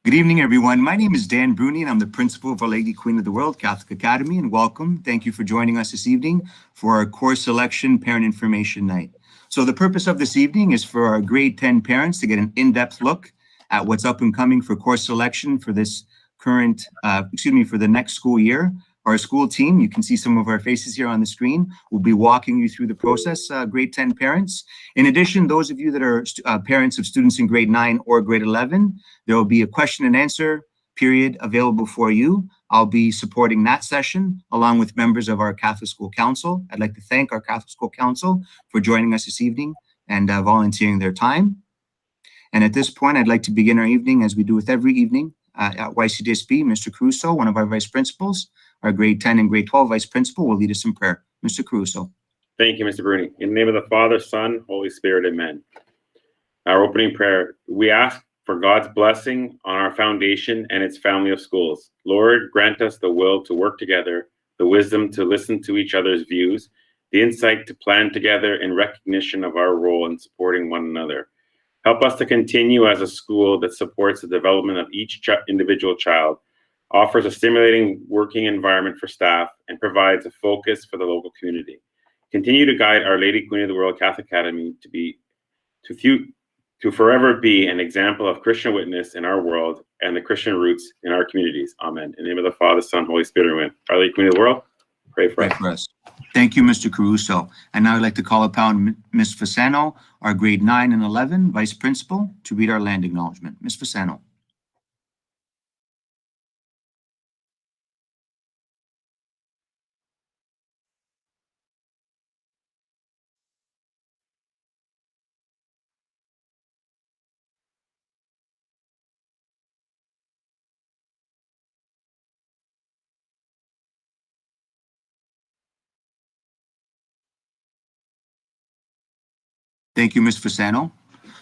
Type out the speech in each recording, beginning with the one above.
Good evening, everyone. My name is Dan Bruni, and I'm the principal of Our Lady Queen of the World Catholic Academy, and welcome. Thank you for joining us this evening for our course selection parent information night. So the purpose of this evening is for our grade 10 parents to get an in-depth look at what's up and coming for course selection for this for the next school year. Our school team, you can see some of our faces here on the screen, will be walking you through the process, grade 10 parents. In addition, those of you that are parents of students in grade 9 or grade 11, there will be a question and answer period available for you. I'll be supporting that session along with members of our Catholic School Council. I'd like to thank our Catholic School Council for joining us this evening and volunteering their time. And at this point, I'd like to begin our evening as we do with every evening at YCDSB. Mr. Caruso, one of our vice principals, our grade 10 and grade 12 vice principal, will lead us in prayer. Mr. Caruso. Thank you, Mr. Bruni. In the name of the Father, Son, Holy Spirit, amen. Our opening prayer, we ask for God's blessing on our foundation and its family of schools. Lord, grant us the will to work together, the wisdom to listen to each other's views, the insight to plan together in recognition of our role in supporting one another. Help us to continue as a school that supports the development of each individual child, offers a stimulating working environment for staff, and provides a focus for the local community. Continue to guide Our Lady Queen of the World Catholic Academy to forever be an example of Christian witness in our world and the Christian roots in our communities. Amen. In the name of the Father, Son, Holy Spirit, amen. Our Lady Queen of the World, pray for us. Thank you, Mr. Caruso. And now I'd like to call upon Ms. Fasano, our grade 9 and 11 vice principal, to read our land acknowledgement. Ms. Fasano. Thank you, Ms. Fasano.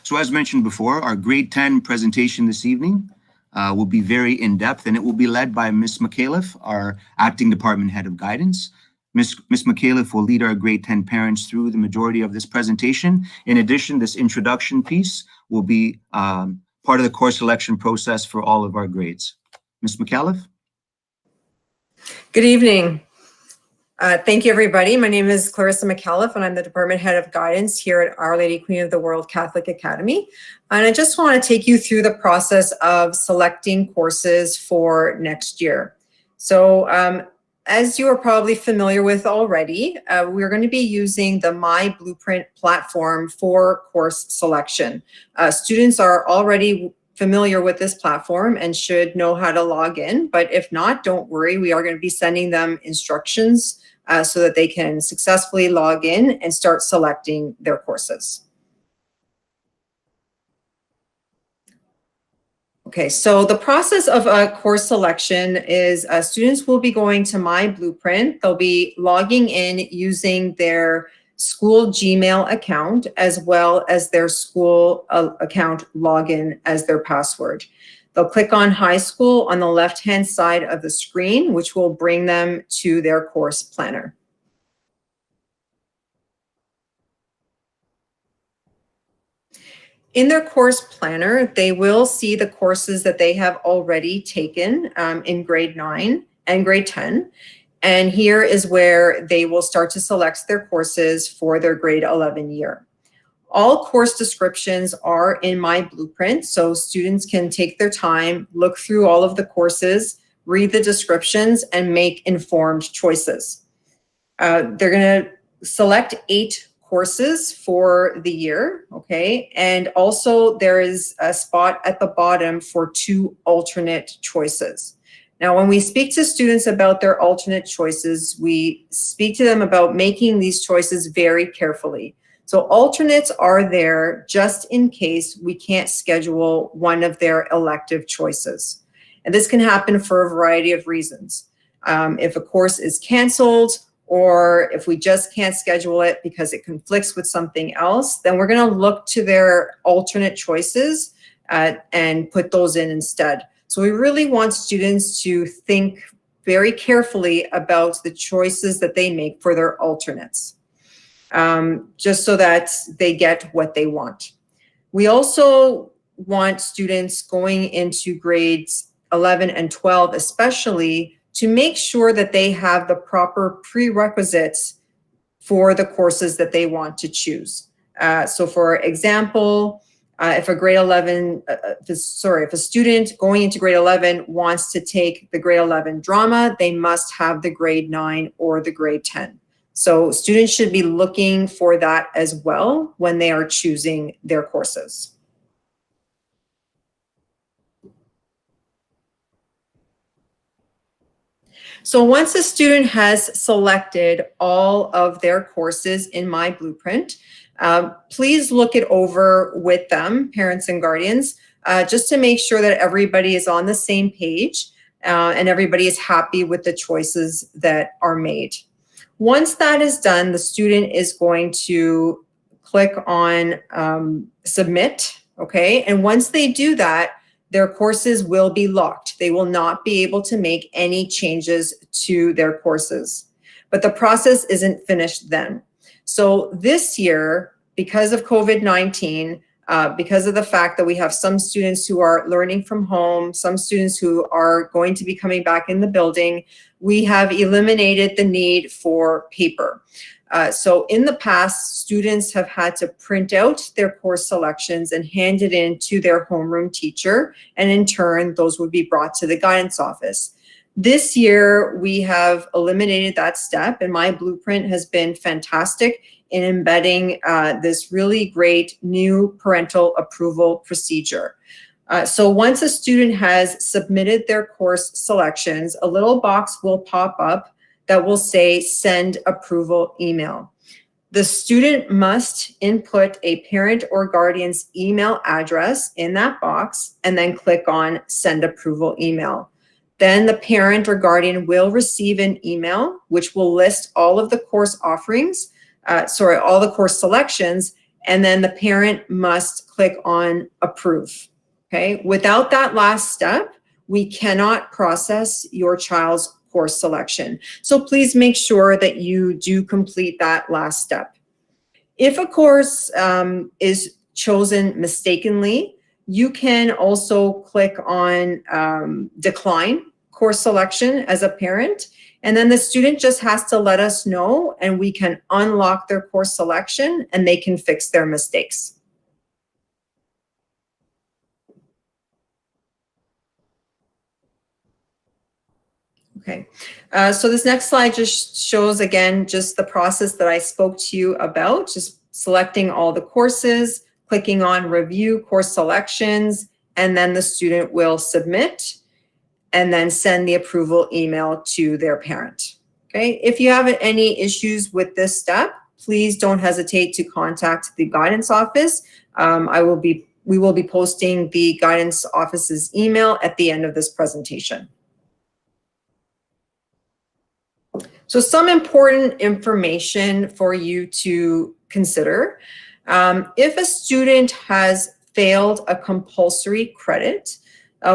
So as mentioned before, our grade 10 presentation this evening will be very in-depth, and it will be led by Ms. McAuliffe, our acting department head of guidance. Ms. McAuliffe will lead our grade 10 parents through the majority of this presentation. In addition, this introduction piece will be part of the course selection process for all of our grades. Ms. McAuliffe? Good evening. Thank you, everybody. My name is Clarissa McAuliffe, and I'm the Department Head of Guidance here at Our Lady Queen of the World Catholic Academy. And I just want to take you through the process of selecting courses for next year. So as you are probably familiar with already, we're going to be using the My Blueprint platform for course selection. Students are already familiar with this platform and should know how to log in, but if not, don't worry, we are going to be sending them instructions so that they can successfully log in and start selecting their courses. Okay, so the process of a course selection is students will be going to My Blueprint. They'll be logging in using their school Gmail account as well as their school account login as their password. They'll click on High School on the left-hand side of the screen, which will bring them to their course planner. In their course planner, they will see the courses that they have already taken in grade 9 and grade 10. And here is where they will start to select their courses for their grade 11 year. All course descriptions are in My Blueprint, so students can take their time, look through all of the courses, read the descriptions, and make informed choices. They're going to select 8 courses for the year, okay? And also there is a spot at the bottom for 2 alternate choices. Now, when we speak to students about their alternate choices, we speak to them about making these choices very carefully. So alternates are there just in case we can't schedule one of their elective choices. And this can happen for a variety of reasons. If a course is canceled, or if we just can't schedule it because it conflicts with something else, then we're going to look to their alternate choices and put those in instead. So we really want students to think very carefully about the choices that they make for their alternates, just so that they get what they want. We also want students going into grades 11 and 12 especially to make sure that they have the proper prerequisites for the courses that they want to choose. So for example, if a student going into grade 11 wants to take the grade 11 drama, they must have the grade 9 or the grade 10. So students should be looking for that as well when they are choosing their courses. So once a student has selected all of their courses in My Blueprint, please look it over with them, parents and guardians, just to make sure that everybody is on the same page and everybody is happy with the choices that are made. Once that is done, the student is going to click on Submit, okay? And once they do that, their courses will be locked. They will not be able to make any changes to their courses. But the process isn't finished then. So this year, because of COVID-19, because of the fact that we have some students who are learning from home, some students who are going to be coming back in the building, we have eliminated the need for paper. So in the past, students have had to print out their course selections and hand it in to their homeroom teacher, and in turn, those would be brought to the guidance office. This year, we have eliminated that step, and My Blueprint has been fantastic in embedding this really great new parental approval procedure. So once a student has submitted their course selections, a little box will pop up that will say send approval email. The student must input a parent or guardian's email address in that box and then click on send approval email. Then the parent or guardian will receive an email which will list all of the course offerings, all the course selections, and then the parent must click on approve. Okay, without that last step, we cannot process your child's course selection. So please make sure that you do complete that last step. If a course is chosen mistakenly, you can also click on decline course selection as a parent, and then the student just has to let us know and we can unlock their course selection and they can fix their mistakes. Okay, so this next slide just shows again just the process that I spoke to you about, just selecting all the courses, clicking on review course selections, and then the student will submit and then send the approval email to their parent. Okay, if you have any issues with this step, please don't hesitate to contact the guidance office. We will be posting the guidance office's email at the end of this presentation. So some important information for you to consider. If a student has failed a compulsory credit,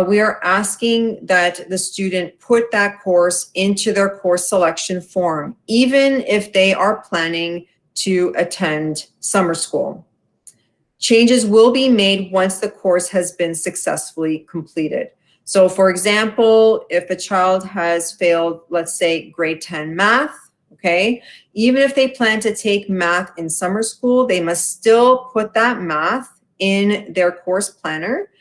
we are asking that the student put that course into their course selection form, even if they are planning to attend summer school. Changes will be made once the course has been successfully completed. So for example, if a child has failed, let's say grade 10 math, okay, even if they plan to take math in summer school, they must still put that math in their course planner.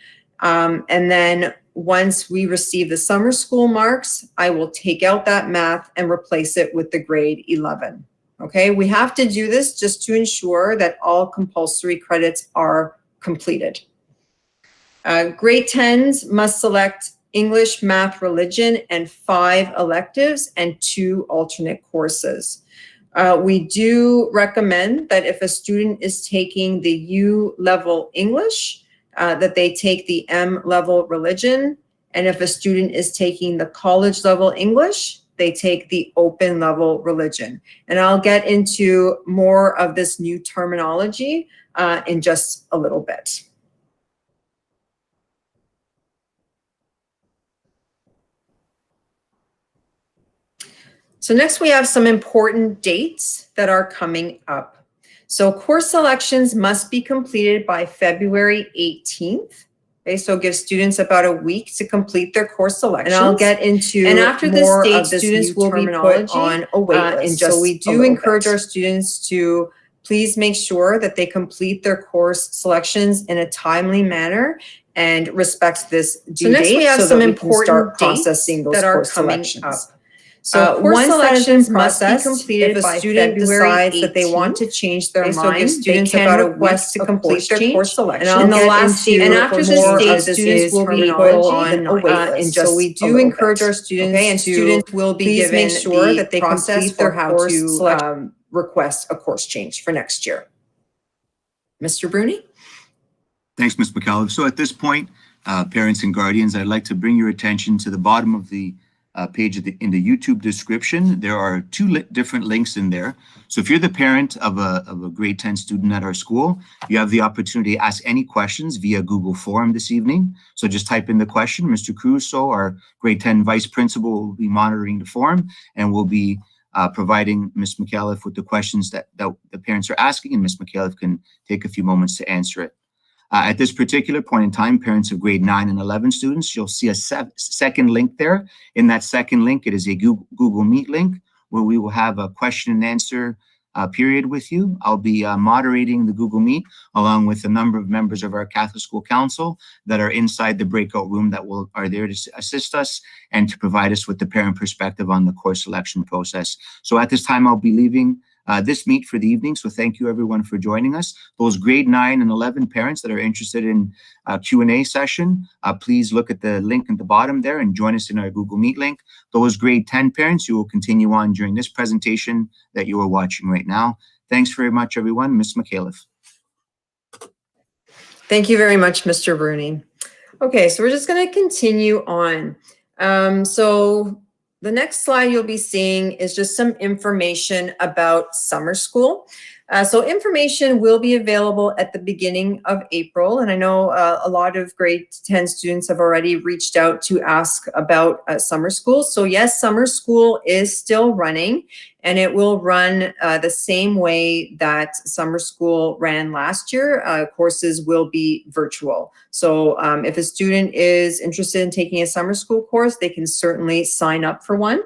And then once we receive the summer school marks, I will take out that math and replace it with the grade 11. Okay, we have to do this just to ensure that all compulsory credits are completed. Grade 10s must select English, Math, Religion, and 5 electives and 2 alternate courses. We do recommend that if a student is taking the U level English, that they take the M level Religion, and if a student is taking the college level English, they take the open level Religion. And I'll get into more of this new terminology in just a little bit. So next we have some important dates that are coming up. So course selections must be completed by February 18th. Okay, so give students about a week to complete their course selections. And I'll get into after this date, students will be put on a wait list. So we do encourage our students to please make sure that they complete their course selections in a timely manner and respect this due date. So next we have some important processing those that are coming up. So course selections must be completed by February 18th. If a student decides that they want to change their mind, they can request to complete their course selection. And the last date, and after this date, students will be put on a wait list. So we do encourage our students and students will be given make sure that they complete their course request a course change for next year. Mr. Bruni? Thanks, Ms. McAuliffe. So at this point, parents and guardians, I'd like to bring your attention to the bottom of the page in the YouTube description. There are two different links in there. So if you're the parent of a grade 10 student at our school, you have the opportunity to ask any questions via Google Form this evening. So just type in the question. Mr. Crusoe, our grade 10 vice principal, will be monitoring the form and will be providing Ms. McAuliffe with the questions that the parents are asking, and Ms. McAuliffe can take a few moments to answer it. At this particular point in time, parents of grade 9 and 11 students, you'll see a second link there. In that second link, it is a Google Meet link where we will have a question and answer period with you. I'll be moderating the Google Meet along with a number of members of our Catholic School Council that are inside the breakout room that are there to assist us and to provide us with the parent perspective on the course selection process. So at this time, I'll be leaving this meet for the evening. So thank you everyone for joining us. Those grade 9 and 11 parents that are interested in a Q&A session, please look at the link at the bottom there and join us in our Google Meet link. Those grade 10 parents, you will continue on during this presentation that you are watching right now. Thanks very much, everyone. Ms. McAuliffe. Thank you very much, Mr. Bruni. Okay, so we're just going to continue on. So the next slide you'll be seeing is just some information about summer school. So information will be available at the beginning of April. And I know a lot of grade 10 students have already reached out to ask about summer school. So yes, summer school is still running and it will run the same way that summer school ran last year. Courses will be virtual. So if a student is interested in taking a summer school course, they can certainly sign up for one.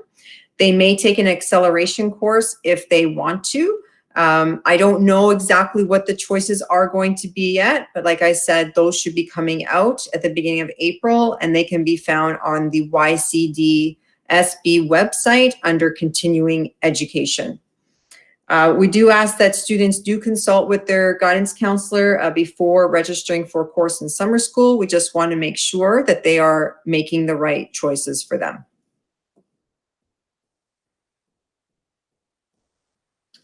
They may take an acceleration course if they want to. I don't know exactly what the choices are going to be yet, but like I said, those should be coming out at the beginning of April, and they can be found on the YCDSB website under continuing education. We do ask that students do consult with their guidance counselor before registering for a course in summer school. We just want to make sure that they are making the right choices for them.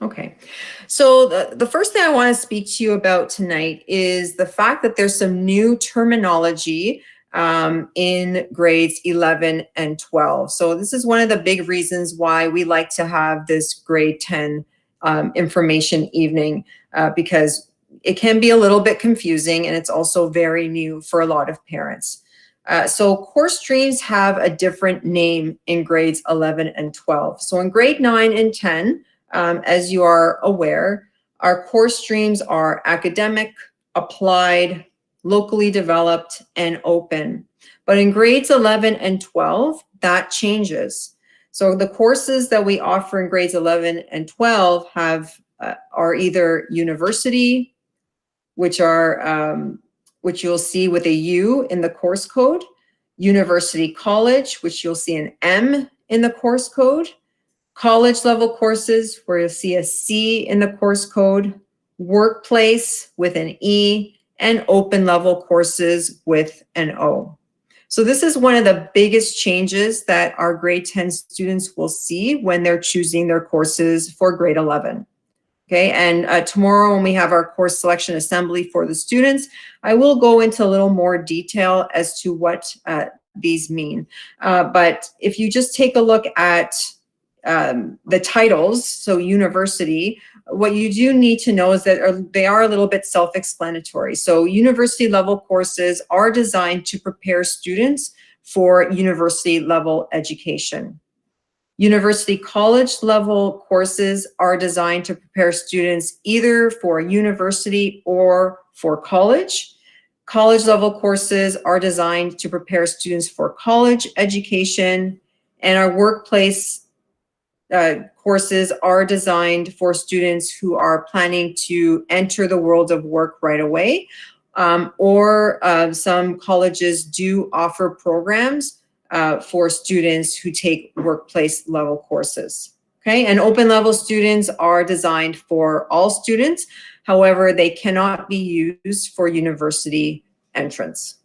Okay, so the first thing I want to speak to you about tonight is the fact that there's some new terminology in grades 11 and 12. So this is one of the big reasons why we like to have this grade 10 information evening, because it can be a little bit confusing and it's also very new for a lot of parents. So course streams have a different name in grades 11 and 12. So in grade 9 and 10, as you are aware, our course streams are academic, applied, locally developed, and open. But in grades 11 and 12, that changes. So the courses that we offer in grades 11 and 12 are either university, which you'll see with a U in the course code, university college, which you'll see an M in the course code, college level courses where you'll see a C in the course code, workplace with an E, and open level courses with an O. So this is one of the biggest changes that our grade 10 students will see when they're choosing their courses for grade 11. Okay, and tomorrow when we have our course selection assembly for the students, I will go into a little more detail as to what these mean. But if you just take a look at the titles, so university, what you do need to know is that they are a little bit self-explanatory. So university level courses are designed to prepare students for university level education. University college level courses are designed to prepare students either for university or for college. College level courses are designed to prepare students for college education, and our workplace courses are designed for students who are planning to enter the world of work right away, or some colleges do offer programs for students who take workplace level courses. Okay, and open level students are designed for all students. However, they cannot be used for university entrance.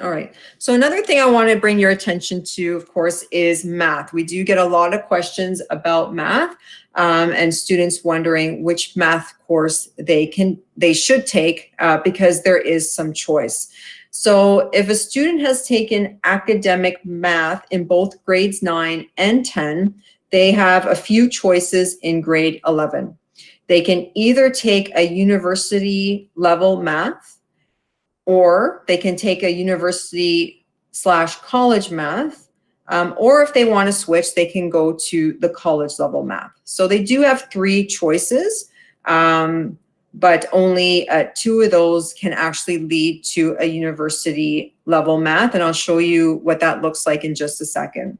All right, so another thing I want to bring your attention to, of course, is math. We do get a lot of questions about math, and students wondering which math course they should take because there is some choice. So if a student has taken academic math in both grades 9 and 10, they have a few choices in grade 11. They can either take a university level math, or they can take a university/college math, or if they want to switch, they can go to the college level math. So they do have 3 choices, but only 2 of those can actually lead to a university level math, and I'll show you what that looks like in just a second.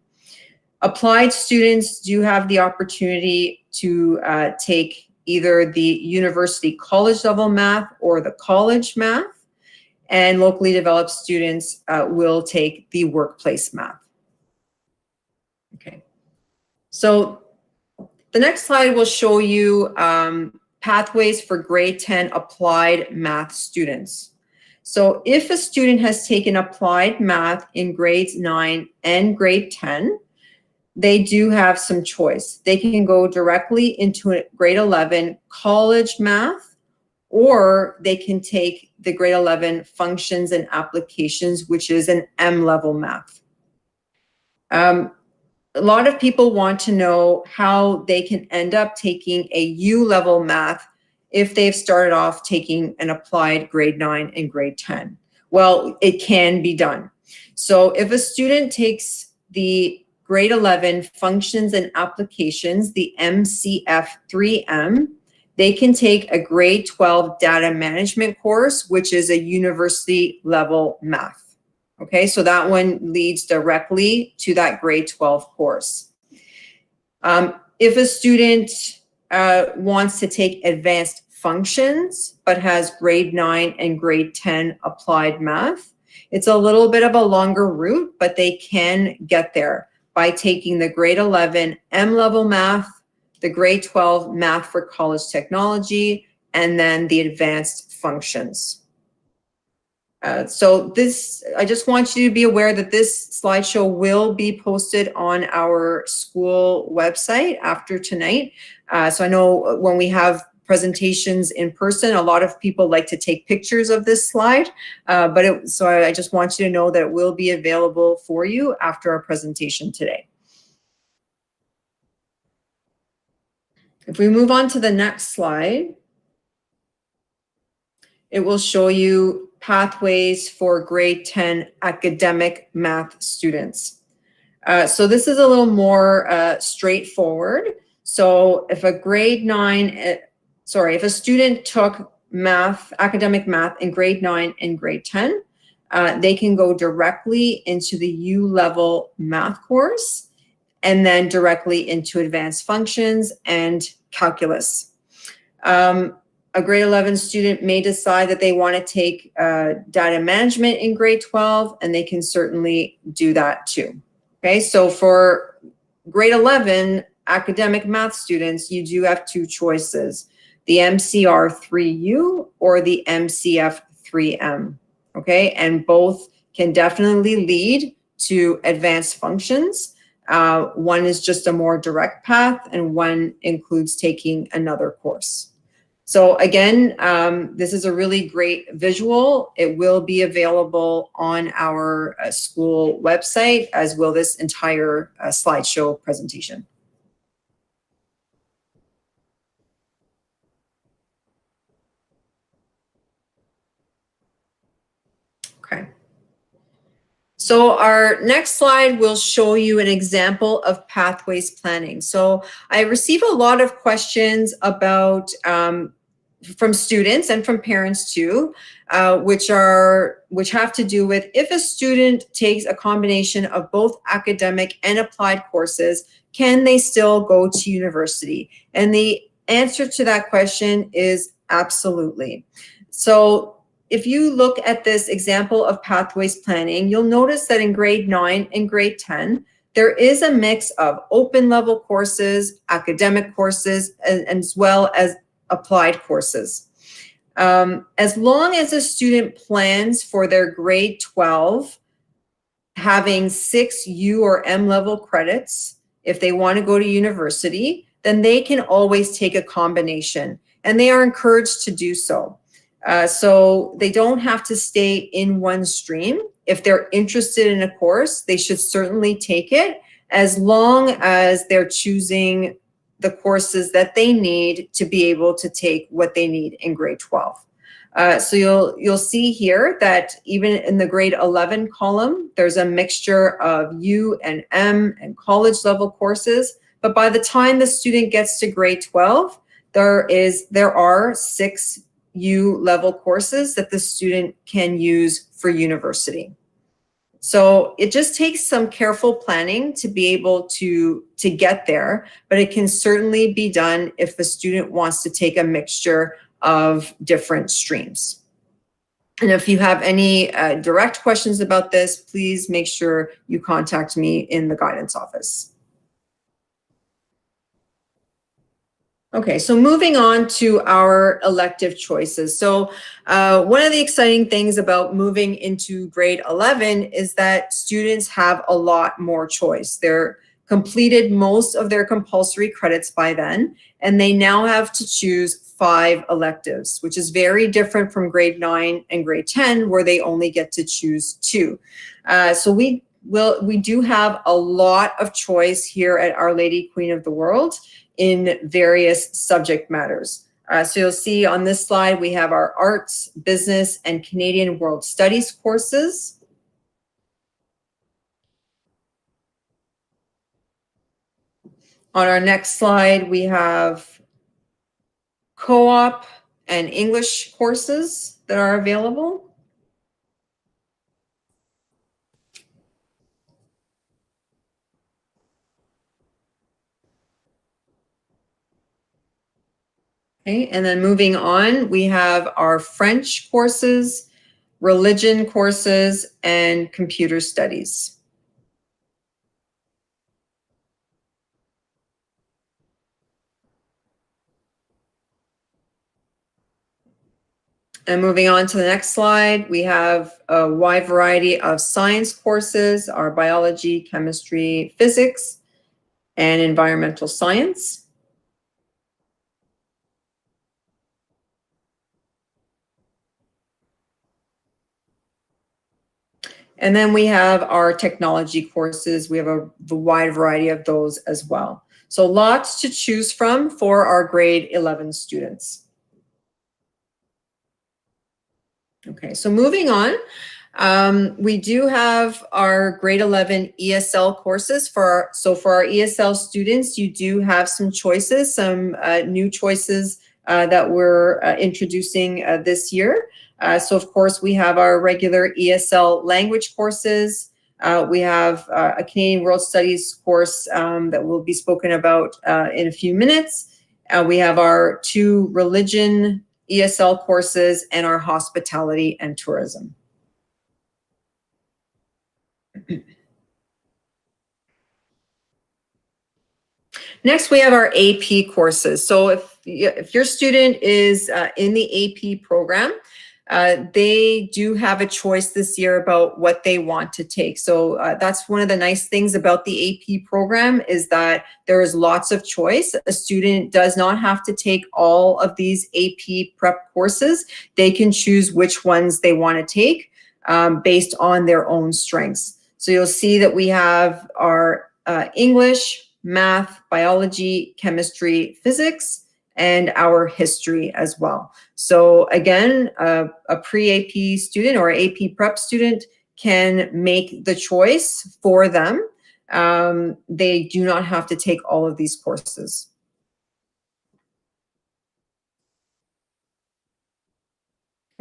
Applied students do have the opportunity to take either the university college level math or the college math, and locally developed students will take the workplace math. Okay, so the next slide will show you pathways for grade 10 applied math students. So if a student has taken applied math in grades 9 and grade 10, they do have some choice. They can go directly into grade 11 college math, or they can take the grade 11 functions and applications, which is an M-level math. A lot of people want to know how they can end up taking a U-level math if they've started off taking an applied grade 9 and grade 10. Well, it can be done. So if a student takes the grade 11 functions and applications, the MCF3M, they can take a grade 12 data management course, which is a university level math. Okay, so that one leads directly to that grade 12 course. If a student wants to take advanced functions, but has grade 9 and grade 10 applied math, it's a little bit of a longer route, but they can get there by taking the grade 11 M-level math, the grade 12 math for college technology, and then the advanced functions. So this, I just want you to be aware that this slideshow will be posted on our school website after tonight. So I know when we have presentations in person, a lot of people like to take pictures of this slide, so I just want you to know that it will be available for you after our presentation today. If we move on to the next slide, it will show you pathways for grade 10 academic math students. So this is a little more straightforward. So if a grade 9, if a student took math, academic math in grade 9 and grade 10, they can go directly into the U-level math course and then directly into advanced functions and calculus. A grade 11 student may decide that they want to take data management in grade 12, and they can certainly do that too. Okay, so for grade 11 academic math students, you do have 2 choices, the MCR3U or the MCF3M. Okay, and both can definitely lead to advanced functions. One is just a more direct path, and one includes taking another course. So again, this is a really great visual. It will be available on our school website, as will this entire slideshow presentation. Okay. So our next slide will show you an example of pathways planning. So I receive a lot of questions about from students and from parents too, which have to do with if a student takes a combination of both academic and applied courses, can they still go to university? And the answer to that question is absolutely. So if you look at this example of pathways planning, you'll notice that in grade 9 and grade 10, there is a mix of open level courses, academic courses, and as well as applied courses. As long as a student plans for their grade 12 having 6 U or M level credits, if they want to go to university, then they can always take a combination, and they are encouraged to do so. So they don't have to stay in one stream. If they're interested in a course, they should certainly take it, as long as they're choosing the courses that they need to be able to take what they need in grade 12. So you'll see here that even in the grade 11 column, there's a mixture of U and M and college level courses. But by the time the student gets to grade 12, there are 6 U level courses that the student can use for university. So it just takes some careful planning to be able to get there, but it can certainly be done if the student wants to take a mixture of different streams. And if you have any direct questions about this, please make sure you contact me in the guidance office. Okay, so moving on to our elective choices. So one of the exciting things about moving into grade 11 is that students have a lot more choice. They're completed most of their compulsory credits by then, and they now have to choose 5 electives, which is very different from grade 9 and grade 10, where they only get to choose 2. So we do have a lot of choice here at Our Lady Queen of the World in various subject matters. So you'll see on this slide, we have our arts, business, and Canadian World Studies courses. On our next slide, we have co-op and English courses that are available. Okay, and then moving on, we have our French courses, religion courses, and computer studies. And moving on to the next slide, we have a wide variety of science courses, our biology, chemistry, physics, and environmental science. And then we have our technology courses. We have a wide variety of those as well. So lots to choose from for our grade 11 students. Okay, so moving on, we do have our grade 11 ESL courses. For our ESL students, you do have some choices, some new choices that we're introducing this year. So of course, we have our regular ESL language courses. We have a Canadian World Studies course that will be spoken about in a few minutes. We have our 2 religion ESL courses and our hospitality and tourism. Next, we have our AP courses. So if your student is in the AP program, they do have a choice this year about what they want to take. So that's one of the nice things about the AP program, is that there is lots of choice. A student does not have to take all of these AP prep courses. They can choose which ones they want to take based on their own strengths. So you'll see that we have our English, math, biology, chemistry, physics, and our history as well. So again, a pre-AP student or AP prep student can make the choice for them. They do not have to take all of these courses.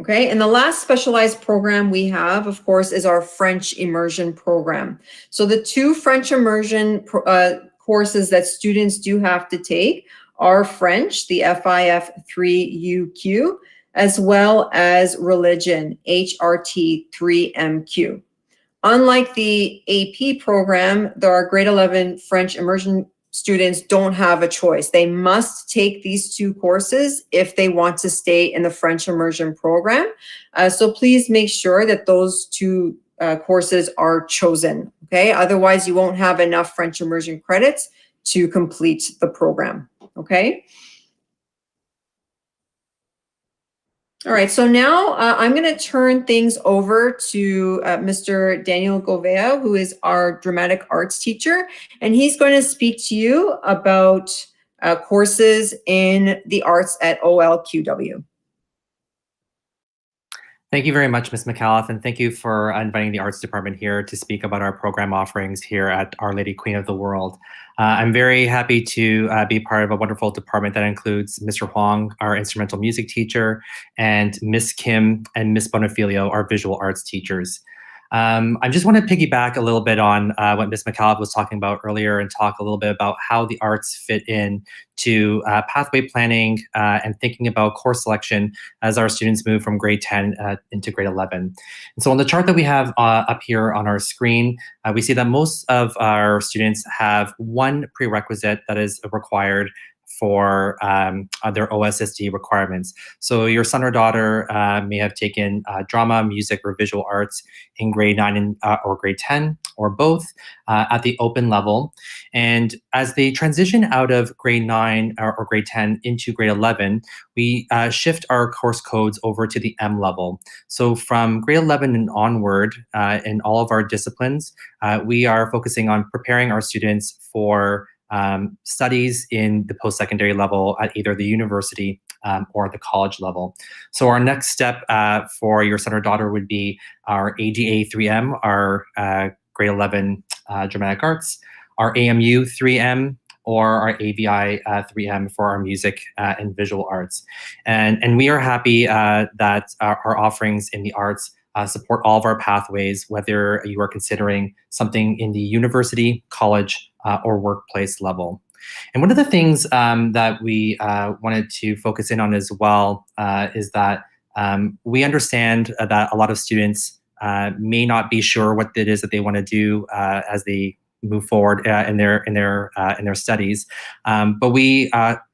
Okay, and the last specialized program we have, of course, is our French immersion program. So the two French immersion courses that students do have to take are French, the FIF 3UQ, as well as religion, HRT 3MQ. Unlike the AP program, our grade 11 French immersion students don't have a choice. They must take these two courses if they want to stay in the French immersion program. So please make sure that those two courses are chosen, okay? Otherwise, you won't have enough French immersion credits to complete the program, okay? All right, so now I'm going to turn things over to Mr. Daniel Govea, who is our dramatic arts teacher, and he's going to speak to you about courses in the arts at OLQW. Thank you very much, Ms. McAuliffe, and thank you for inviting the arts department here to speak about our program offerings here at Our Lady Queen of the World. I'm very happy to be part of a wonderful department that includes Mr. Huang, our instrumental music teacher, and Ms. Kim and Ms. Bonifilio, our visual arts teachers. I just want to piggyback a little bit on what Ms. McAuliffe was talking about earlier and talk a little bit about how the arts fit in to pathway planning and thinking about course selection as our students move from grade 10 into grade 11. And so on the chart that we have up here on our screen, we see that most of our students have one prerequisite that is required for their OSSD requirements. So your son or daughter may have taken drama, music, or visual arts in grade 9 or grade 10, or both at the open level. And as they transition out of grade 9 or grade 10 into grade 11, we shift our course codes over to the M level. So from grade 11 and onward, in all of our disciplines, we are focusing on preparing our students for studies in the post-secondary level at either the university or the college level. So our next step for your son or daughter would be our AGA 3M, our grade 11 dramatic arts, our AMU 3M, or our AVI 3M for our music and visual arts. And we are happy that our offerings in the arts support all of our pathways, whether you are considering something in the university, college, or workplace level. And one of the things that we wanted to focus in on as well is that we understand that a lot of students may not be sure what it is that they want to do as they move forward in their studies, but we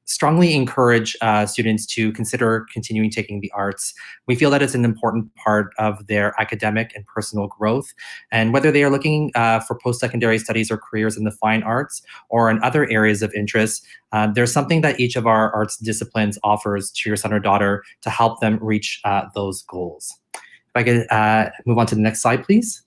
strongly encourage students to consider continuing taking the arts. We feel that it's an important part of their academic and personal growth. And whether they are looking for post-secondary studies or careers in the fine arts or in other areas of interest, there's something that each of our arts disciplines offers to your son or daughter to help them reach those goals. If I could move on to the next slide, please.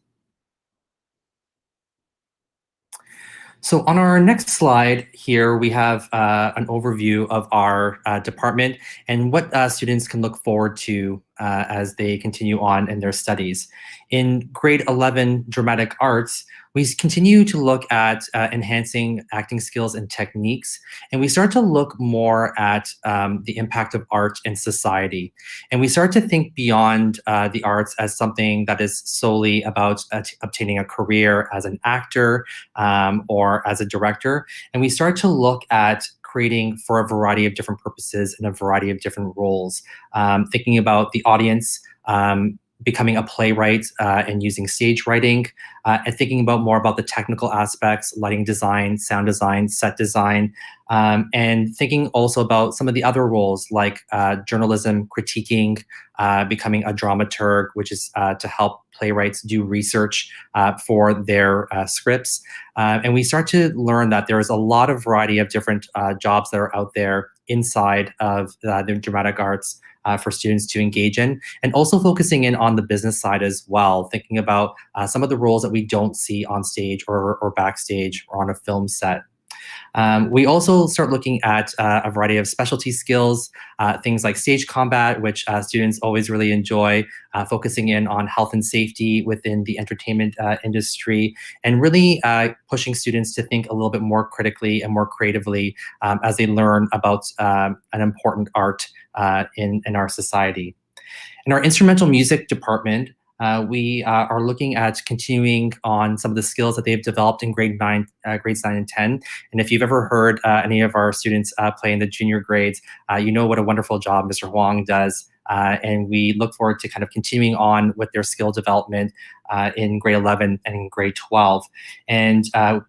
So on our next slide here, we have an overview of our department and what students can look forward to as they continue on in their studies. In grade 11 dramatic arts, we continue to look at enhancing acting skills and techniques, and we start to look more at the impact of art in society. And we start to think beyond the arts as something that is solely about obtaining a career as an actor or as a director. And we start to look at creating for a variety of different purposes and a variety of different roles, thinking about the audience, becoming a playwright and using stage writing, and thinking about more about the technical aspects, lighting design, sound design, set design, and thinking also about some of the other roles like journalism, critiquing, becoming a dramaturg, which is to help playwrights do research for their scripts. And we start to learn that there is a lot of variety of different jobs that are out there inside of the dramatic arts for students to engage in, and also focusing in on the business side as well, thinking about some of the roles that we don't see on stage or backstage or on a film set. We also start looking at a variety of specialty skills, things like stage combat, which students always really enjoy, focusing in on health and safety within the entertainment industry, and really pushing students to think a little bit more critically and more creatively as they learn about an important art in our society. In our instrumental music department, we are looking at continuing on some of the skills that they've developed in grades 9 and 10. And if you've ever heard any of our students play in the junior grades, you know what a wonderful job Mr. Huang does. And we look forward to kind of continuing on with their skill development in grade 11 and in grade 12. And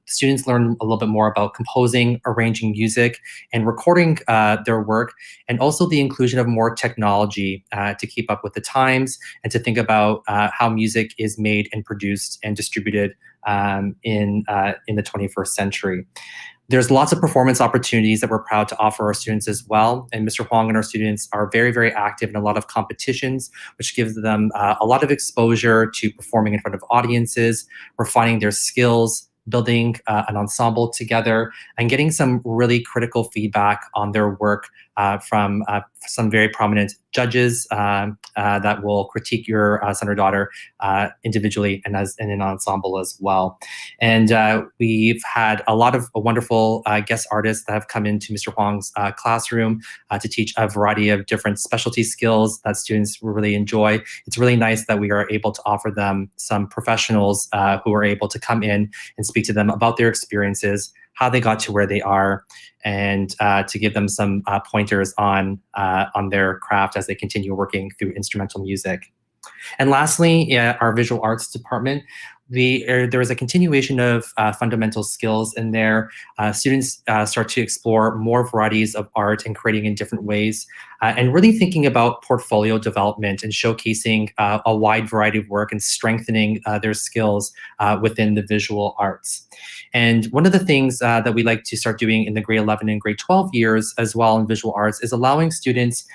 students learn a little bit more about composing, arranging music, and recording their work, and also the inclusion of more technology to keep up with the times and to think about how music is made and produced and distributed in the 21st century. There's lots of performance opportunities that we're proud to offer our students as well. And Mr. Huang and our students are very, very active in a lot of competitions, which gives them a lot of exposure to performing in front of audiences, refining their skills, building an ensemble together, and getting some really critical feedback on their work from some very prominent judges that will critique your son or daughter individually and as in an ensemble as well. And we've had a lot of wonderful guest artists that have come into Mr. Huang's classroom to teach a variety of different specialty skills that students really enjoy. It's really nice that we are able to offer them some professionals who are able to come in and speak to them about their experiences, how they got to where they are, and to give them some pointers on their craft as they continue working through instrumental music. And lastly, our visual arts department, there is a continuation of fundamental skills in there. Students start to explore more varieties of art and creating in different ways, and really thinking about portfolio development and showcasing a wide variety of work and strengthening their skills within the visual arts. And one of the things that we like to start doing in the grade 11 and grade 12 years as well in visual arts is allowing students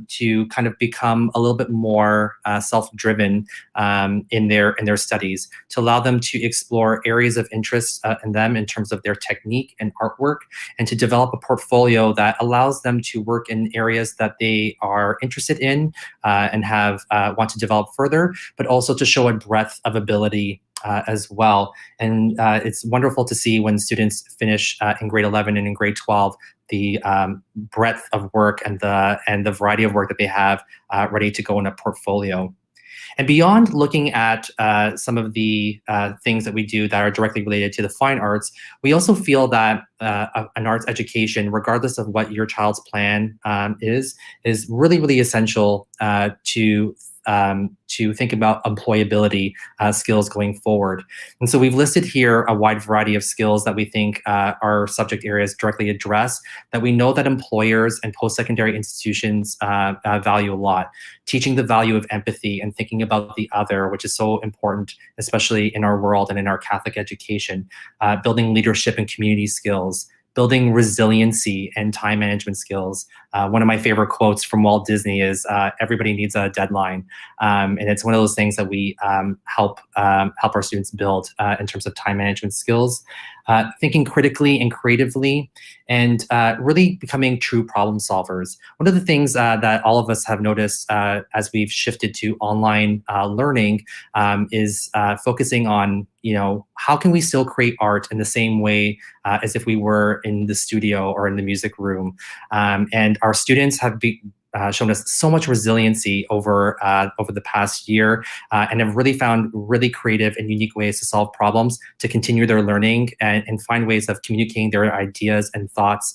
to kind of become a little bit more self-driven in their studies, to allow them to explore areas of interest in them in terms of their technique and artwork, and to develop a portfolio that allows them to work in areas that they are interested in and want to develop further, but also to show a breadth of ability as well. And it's wonderful to see when students finish in grade 11 and in grade 12, the breadth of work and the variety of work that they have ready to go in a portfolio. And beyond looking at some of the things that we do that are directly related to the fine arts, we also feel that an arts education, regardless of what your child's plan is really, really essential to think about employability skills going forward. And so we've listed here a wide variety of skills that we think our subject areas directly address, that we know that employers and post-secondary institutions value a lot. Teaching the value of empathy and thinking about the other, which is so important, especially in our world and in our Catholic education. Building leadership and community skills, building resiliency and time management skills. One of my favorite quotes from Walt Disney is, everybody needs a deadline. And it's one of those things that we help our students build in terms of time management skills. Thinking critically and creatively, and really becoming true problem solvers. One of the things that all of us have noticed as we've shifted to online learning is focusing on, how can we still create art in the same way as if we were in the studio or in the music room? And our students have shown us so much resiliency over the past year, and have really found really creative and unique ways to solve problems, to continue their learning and find ways of communicating their ideas and thoughts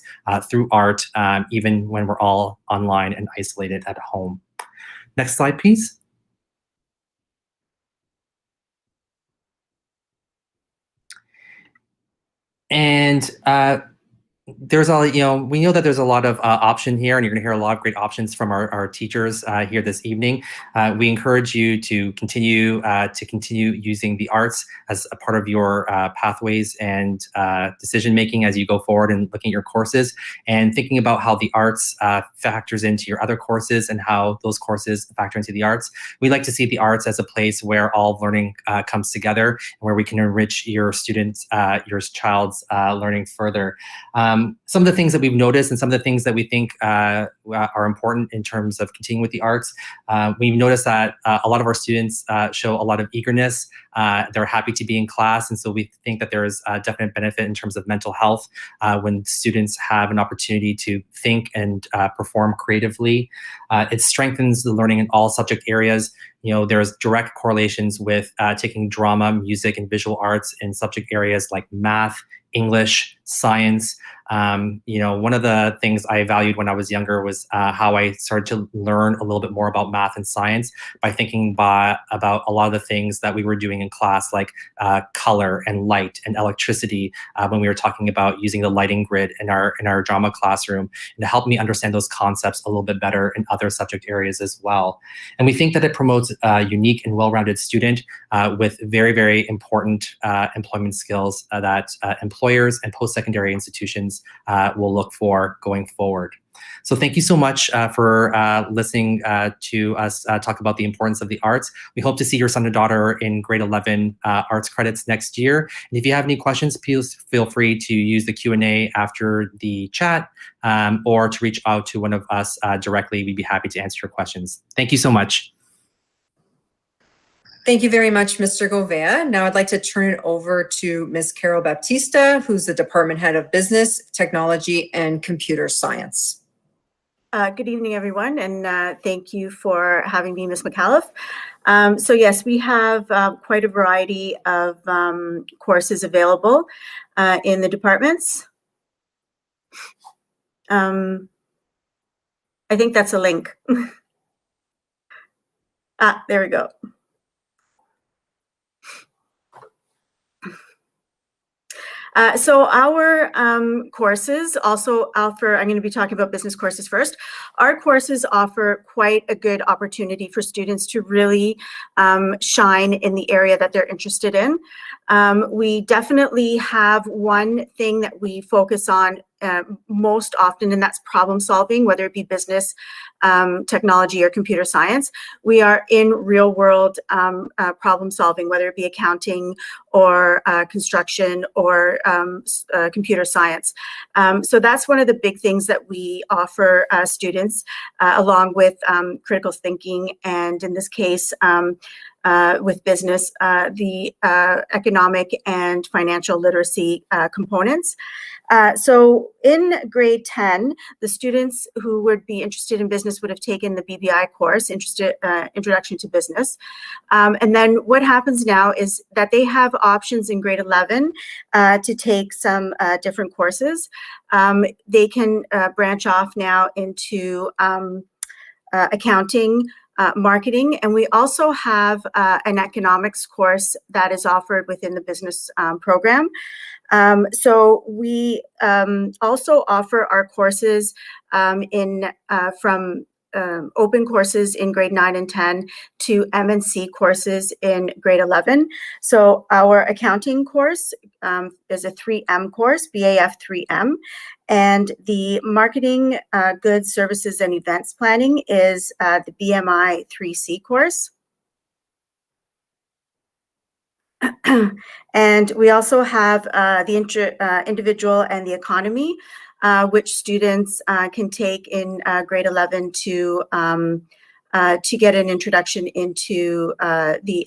through art, even when we're all online and isolated at home. Next slide, please. And there's we know that there's a lot of option here, and you're going to hear a lot of great options from our teachers here this evening. We encourage you to continue using the arts as a part of your pathways and decision making as you go forward and looking at your courses, and thinking about how the arts factors into your other courses and how those courses factor into the arts. We like to see the arts as a place where all learning comes together, and where we can enrich your students, your child's learning further. Some of the things that we've noticed and some of the things that we think are important in terms of continuing with the arts, we've noticed that a lot of our students show a lot of eagerness. They're happy to be in class, and so we think that there is a definite benefit in terms of mental health when students have an opportunity to think and perform creatively. It strengthens the learning in all subject areas. There's direct correlations with taking drama, music, and visual arts in subject areas like math, English, science. One of the things I valued when I was younger was how I started to learn a little bit more about math and science by thinking about a lot of the things that we were doing in class, like color and light and electricity, when we were talking about using the lighting grid in our drama classroom, and to help me understand those concepts a little bit better in other subject areas as well. And we think that it promotes a unique and well-rounded student with very, very important employment skills that employers and post-secondary institutions will look for going forward. So thank you so much for listening to us talk about the importance of the arts. We hope to see your son or daughter in grade 11 arts credits next year. And if you have any questions, please feel free to use the Q&A after the chat or to reach out to one of us directly. We'd be happy to answer your questions. Thank you so much. Thank you very much, Mr. Gouveia. Now I'd like to turn it over to Ms. Carol Baptista, who's the Department Head of Business, Technology, and Computer Science. Good evening, everyone, and thank you for having me, Ms. McAuliffe. So yes, we have quite a variety of courses available in the departments. I think that's a link. There we go. So our courses also offer, I'm going to be talking about business courses first. Our courses offer quite a good opportunity for students to really shine in the area that they're interested in. We definitely have one thing that we focus on most often, and that's problem solving, whether it be business, technology, or computer science. We are in real world problem solving, whether it be accounting or construction or computer science. So that's one of the big things that we offer students, along with critical thinking, and in this case, with business, the economic and financial literacy components. So in grade 10, the students who would be interested in business would have taken the BBI course, Introduction to Business. And then what happens now is that they have options in grade 11 to take some different courses. They can branch off now into accounting, marketing, and we also have an economics course that is offered within the business program. So we also offer our courses from open courses in grade 9 and 10 to M&C courses in grade 11. So our accounting course is a 3M course, BAF 3M, and the marketing, goods, services, and events planning is the BMI 3C course. And we also have the individual and the economy, which students can take in grade 11 to get an introduction into the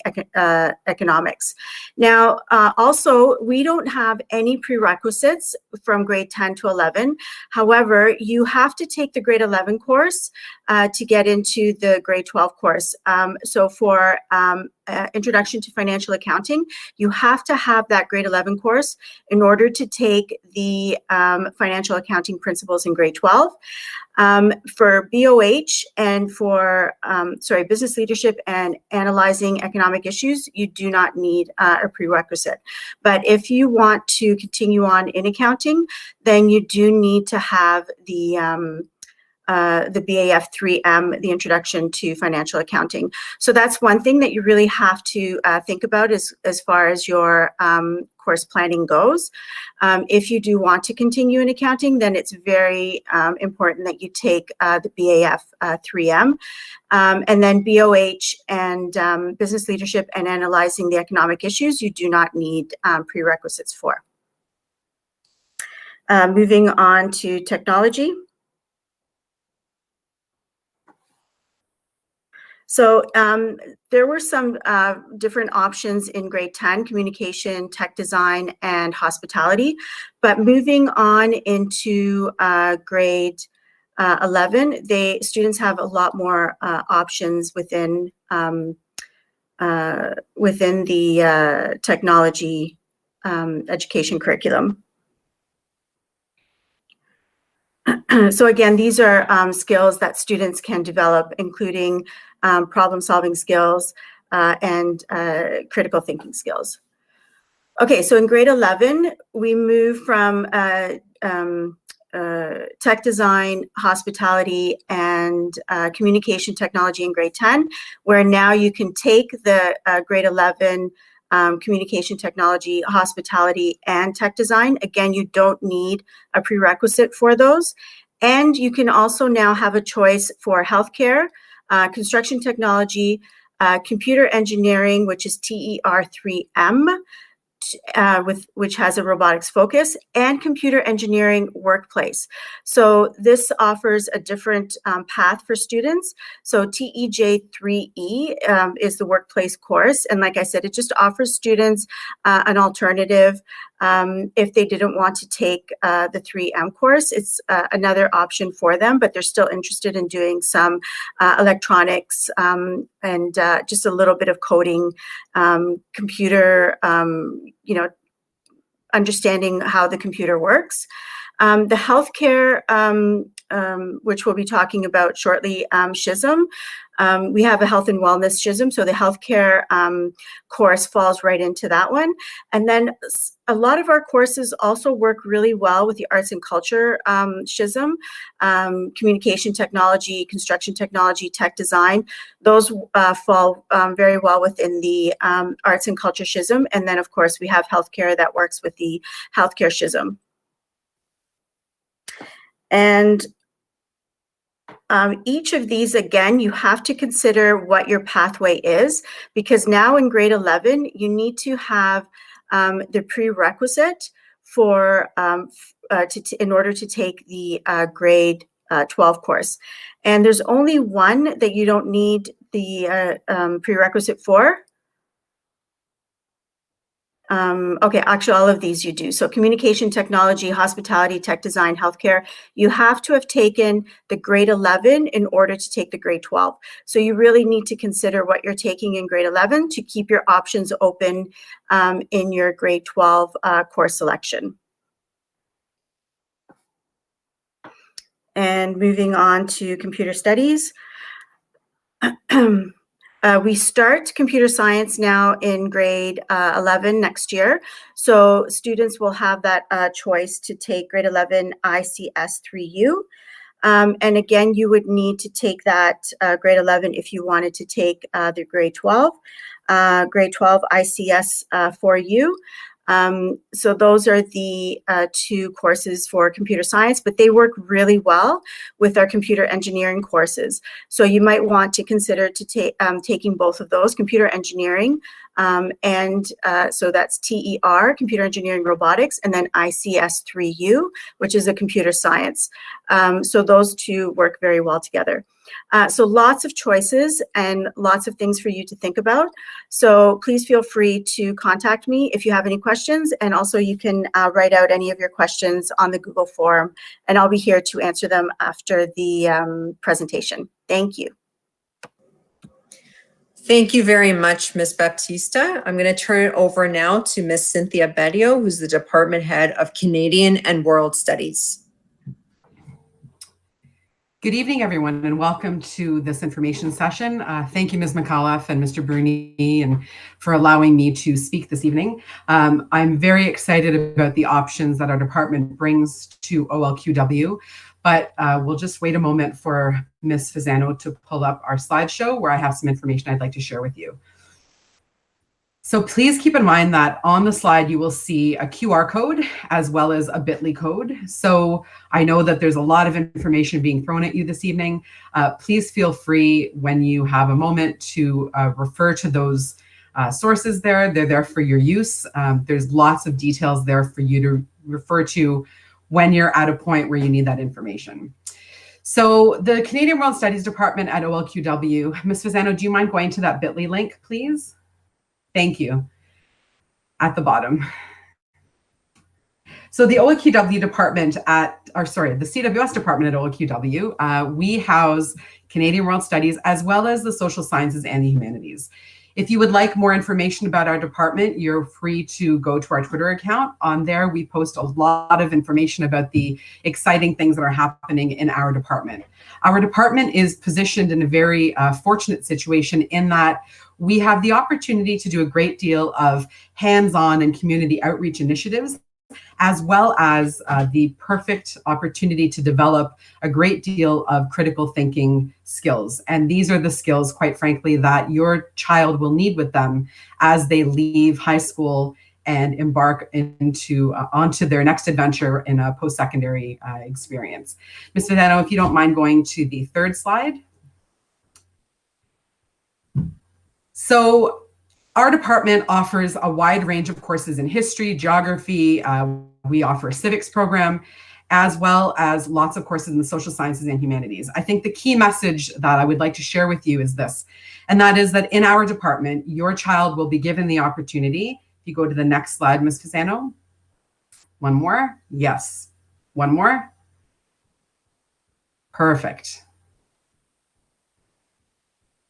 economics. Now, also, we don't have any prerequisites from grade 10 to 11. However, you have to take the grade 11 course to get into the grade 12 course. So for Introduction to Financial Accounting, you have to have that grade 11 course in order to take the Financial Accounting Principles in grade 12. For BOH and for, Business Leadership and Analyzing Economic Issues, you do not need a prerequisite. But if you want to continue on in accounting, then you do need to have the BAF 3M, the Introduction to Financial Accounting. So that's one thing that you really have to think about as far as your course planning goes. If you do want to continue in accounting, then it's very important that you take the BAF 3M. And then BOH and Business Leadership and Analyzing the Economic Issues, you do not need prerequisites for. Moving on to technology. So there were some different options in grade 10, communication, tech design, and hospitality. But moving on into grade 11, students have a lot more options within the technology education curriculum. So again, these are skills that students can develop, including problem-solving skills and critical thinking skills. Okay, so in grade 11, we move from tech design, hospitality, and communication technology in grade 10, where now you can take the grade 11 communication technology, hospitality, and tech design. Again, you don't need a prerequisite for those. And you can also now have a choice for healthcare, construction technology, computer engineering, which is TER3M, which has a robotics focus, and computer engineering workplace. So this offers a different path for students. So TEJ3E is the workplace course. And like I said, it just offers students an alternative. If they didn't want to take the 3M course, it's another option for them, but they're still interested in doing some electronics and just a little bit of coding, computer, understanding how the computer works. The healthcare, which we'll be talking about shortly, SHISM. We have a health and wellness SHISM, so the healthcare course falls right into that one. And then a lot of our courses also work really well with the arts and culture SHISM, communication technology, construction technology, tech design. Those fall very well within the arts and culture SHISM. And then, of course, we have healthcare that works with the healthcare SHISM. And each of these, again, you have to consider what your pathway is, because now in grade 11, you need to have the prerequisite for in order to take the grade 12 course. And there's only one that you don't need the prerequisite for. Okay, actually all of these you do. So communication technology, hospitality, tech design, healthcare, you have to have taken the grade 11 in order to take the grade 12. So you really need to consider what you're taking in grade 11 to keep your options open in your grade 12 course selection. And moving on to computer studies. We start computer science now in grade 11 next year. So students will have that choice to take grade 11 ICS 3U. And again, you would need to take that grade 11 if you wanted to take the grade 12 ICS 4U. So those are the two courses for computer science, but they work really well with our computer engineering courses. So you might want to consider to taking both of those, computer engineering, and so that's TER, computer engineering robotics, and then ICS 3U, which is a computer science. So those two work very well together. So lots of choices and lots of things for you to think about. So please feel free to contact me if you have any questions. And also you can write out any of your questions on the Google form, and I'll be here to answer them after the presentation. Thank you. Thank you very much, Ms. Baptista. I'm going to turn it over now to Ms. Cynthia Bedio, who's the Department Head of Canadian and World Studies. Good evening, everyone, and welcome to this information session. Thank you, Ms. McAuliffe and Mr. Bruni, and for allowing me to speak this evening. I'm very excited about the options that our department brings to OLQW, but we'll just wait a moment for Ms. Fasano to pull up our slideshow where I have some information I'd like to share with you. So please keep in mind that on the slide, you will see a QR code as well as a bit.ly code. So I know that there's a lot of information being thrown at you this evening. Please feel free when you have a moment to refer to those sources there. They're there for your use. There's lots of details there for you to refer to when you're at a point where you need that information. So the Canadian World Studies Department at OLQW, Ms. Fasano, do you mind going to that bit.ly link, please? Thank you. At the bottom. So the OLQW department at, the CWS department at OLQW, we house Canadian World Studies as well as the social sciences and the humanities. If you would like more information about our department, you're free to go to our Twitter account. On there, we post a lot of information about the exciting things that are happening in our department. Our department is positioned in a very fortunate situation in that we have the opportunity to do a great deal of hands-on and community outreach initiatives, as well as the perfect opportunity to develop a great deal of critical thinking skills. And these are the skills, quite frankly, that your child will need with them as they leave high school and embark onto their next adventure in a post-secondary experience. Ms. Fasano, if you don't mind going to the third slide. So our department offers a wide range of courses in history, geography. We offer a civics program, as well as lots of courses in the social sciences and humanities. I think the key message that I would like to share with you is this, and that is that in our department, your child will be given the opportunity. If you go to the next slide, Ms. Fasano. One more. Yes. One more. Perfect.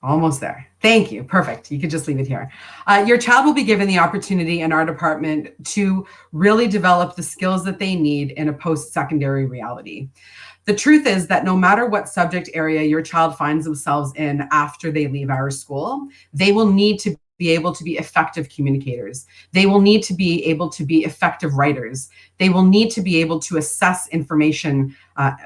Almost there. Thank you. Perfect. You could just leave it here. Your child will be given the opportunity in our department to really develop the skills that they need in a post-secondary reality. The truth is that no matter what subject area your child finds themselves in after they leave our school, they will need to be able to be effective communicators. They will need to be able to be effective writers. They will need to be able to assess information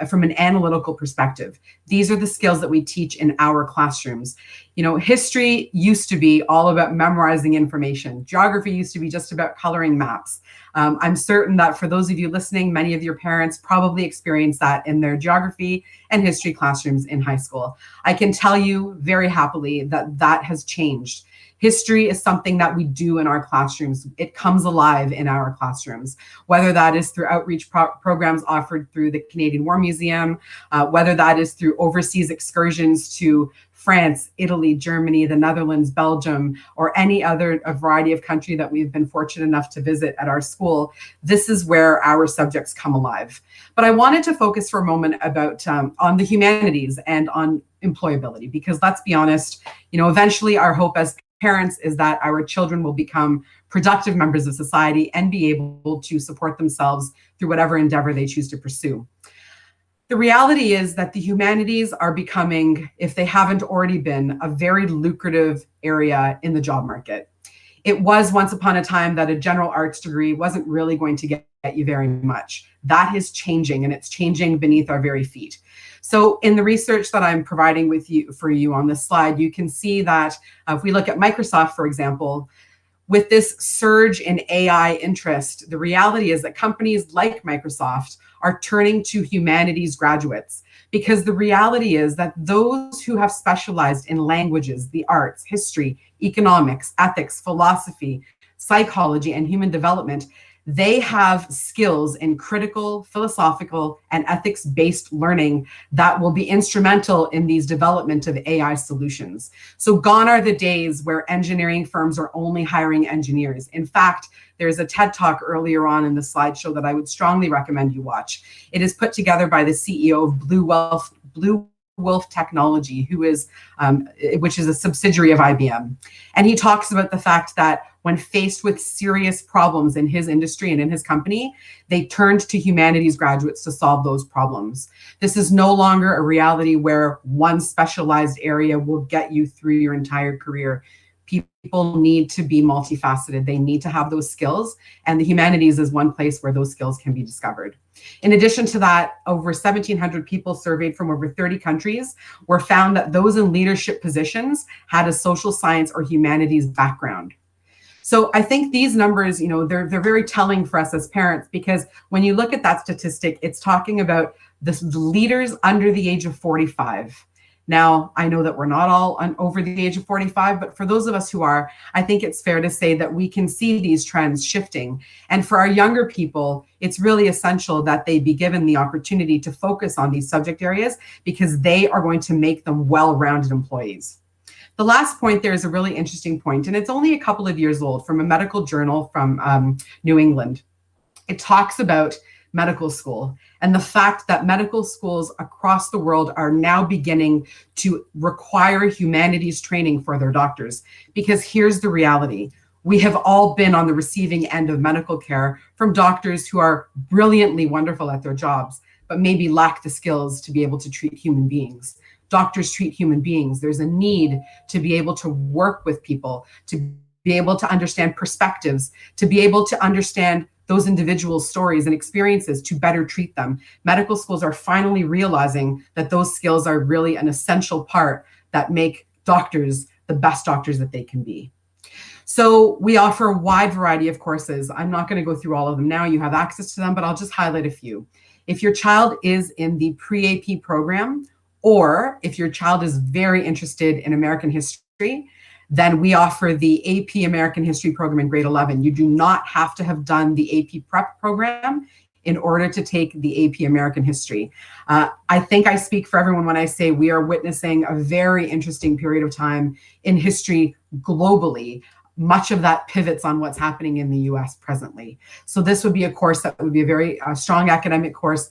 from an analytical perspective. These are the skills that we teach in our classrooms. You know, history used to be all about memorizing information. Geography used to be just about coloring maps. I'm certain that for those of you listening, many of your parents probably experienced that in their geography and history classrooms in high school. I can tell you very happily that that has changed. History is something that we do in our classrooms. It comes alive in our classrooms, whether that is through outreach programs offered through the Canadian War Museum, whether that is through overseas excursions to France, Italy, Germany, the Netherlands, Belgium, or any other variety of country that we've been fortunate enough to visit at our school. This is where our subjects come alive. But I wanted to focus for a moment about on the humanities and on employability, because let's be honest, you know, eventually our hope as parents is that our children will become productive members of society and be able to support themselves through whatever endeavor they choose to pursue. The reality is that the humanities are becoming, if they haven't already been, a very lucrative area in the job market. It was once upon a time that a general arts degree wasn't really going to get you very much. That is changing, and it's changing beneath our very feet. So in the research that I'm providing for you on this slide, you can see that if we look at Microsoft, for example, with this surge in AI interest, the reality is that companies like Microsoft are turning to humanities graduates, because the reality is that those who have specialized in languages, the arts, history, economics, ethics, philosophy, psychology, and human development, they have skills in critical, philosophical, and ethics-based learning that will be instrumental in these development of AI solutions. So gone are the days where engineering firms are only hiring engineers. In fact, there's a TED Talk earlier on in the slideshow that I would strongly recommend you watch. It is put together by the CEO of Blue Wolf Technology, which is a subsidiary of IBM. And he talks about the fact that when faced with serious problems in his industry and in his company, they turned to humanities graduates to solve those problems. This is no longer a reality where one specialized area will get you through your entire career. People need to be multifaceted. They need to have those skills, and the humanities is one place where those skills can be discovered. In addition to that, over 1,700 people surveyed from over 30 countries were found that those in leadership positions had a social science or humanities background. So I think these numbers, they're very telling for us as parents, because when you look at that statistic, it's talking about the leaders under the age of 45. Now, I know that we're not all over the age of 45, but for those of us who are, I think it's fair to say that we can see these trends shifting. And for our younger people, it's really essential that they be given the opportunity to focus on these subject areas, because they are going to make them well-rounded employees. The last point there is a really interesting point, and it's only a couple of years old, from a medical journal from New England. It talks about medical school and the fact that medical schools across the world are now beginning to require humanities training for their doctors. Because here's the reality. We have all been on the receiving end of medical care from doctors who are brilliantly wonderful at their jobs, but maybe lack the skills to be able to treat human beings. Doctors treat human beings. There's a need to be able to work with people, to be able to understand perspectives, to be able to understand those individual stories and experiences to better treat them. Medical schools are finally realizing that those skills are really an essential part that make doctors the best doctors that they can be. So we offer a wide variety of courses. I'm not going to go through all of them now. You have access to them, but I'll just highlight a few. If your child is in the pre-AP program, or if your child is very interested in American history, then we offer the AP American History program in grade 11. You do not have to have done the AP Prep program in order to take the AP American History. I think I speak for everyone when I say we are witnessing a very interesting period of time in history globally. Much of that pivots on what's happening in the US presently. So this would be a course that would be a very strong academic course.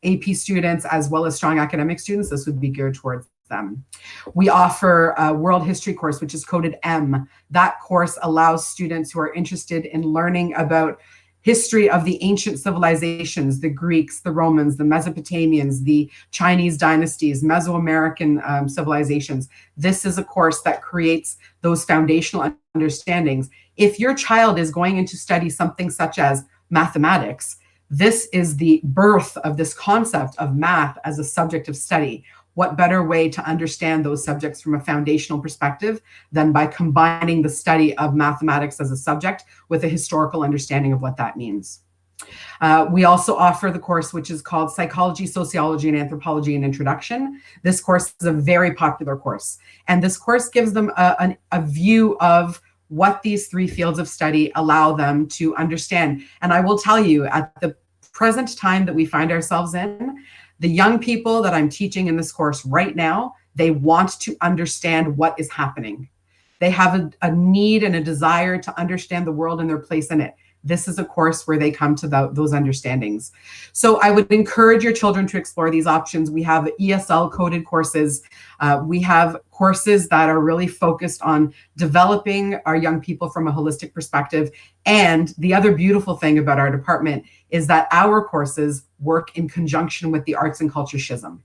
AP students as well as strong academic students, this would be geared towards them. We offer a world history course, which is coded M. That course allows students who are interested in learning about history of the ancient civilizations, the Greeks, the Romans, the Mesopotamians, the Chinese dynasties, Mesoamerican civilizations. This is a course that creates those foundational understandings. If your child is going in to study something such as mathematics, this is the birth of this concept of math as a subject of study. What better way to understand those subjects from a foundational perspective than by combining the study of mathematics as a subject with a historical understanding of what that means. We also offer the course which is called Psychology, Sociology, and Anthropology, an Introduction. This course is a very popular course, and this course gives them a view of what these three fields of study allow them to understand. And I will tell you, at the present time that we find ourselves in, the young people that I'm teaching in this course right now, they want to understand what is happening. They have a need and a desire to understand the world and their place in it. This is a course where they come to those understandings. So I would encourage your children to explore these options. We have ESL coded courses. We have courses that are really focused on developing our young people from a holistic perspective. And the other beautiful thing about our department is that our courses work in conjunction with the arts and culture schism.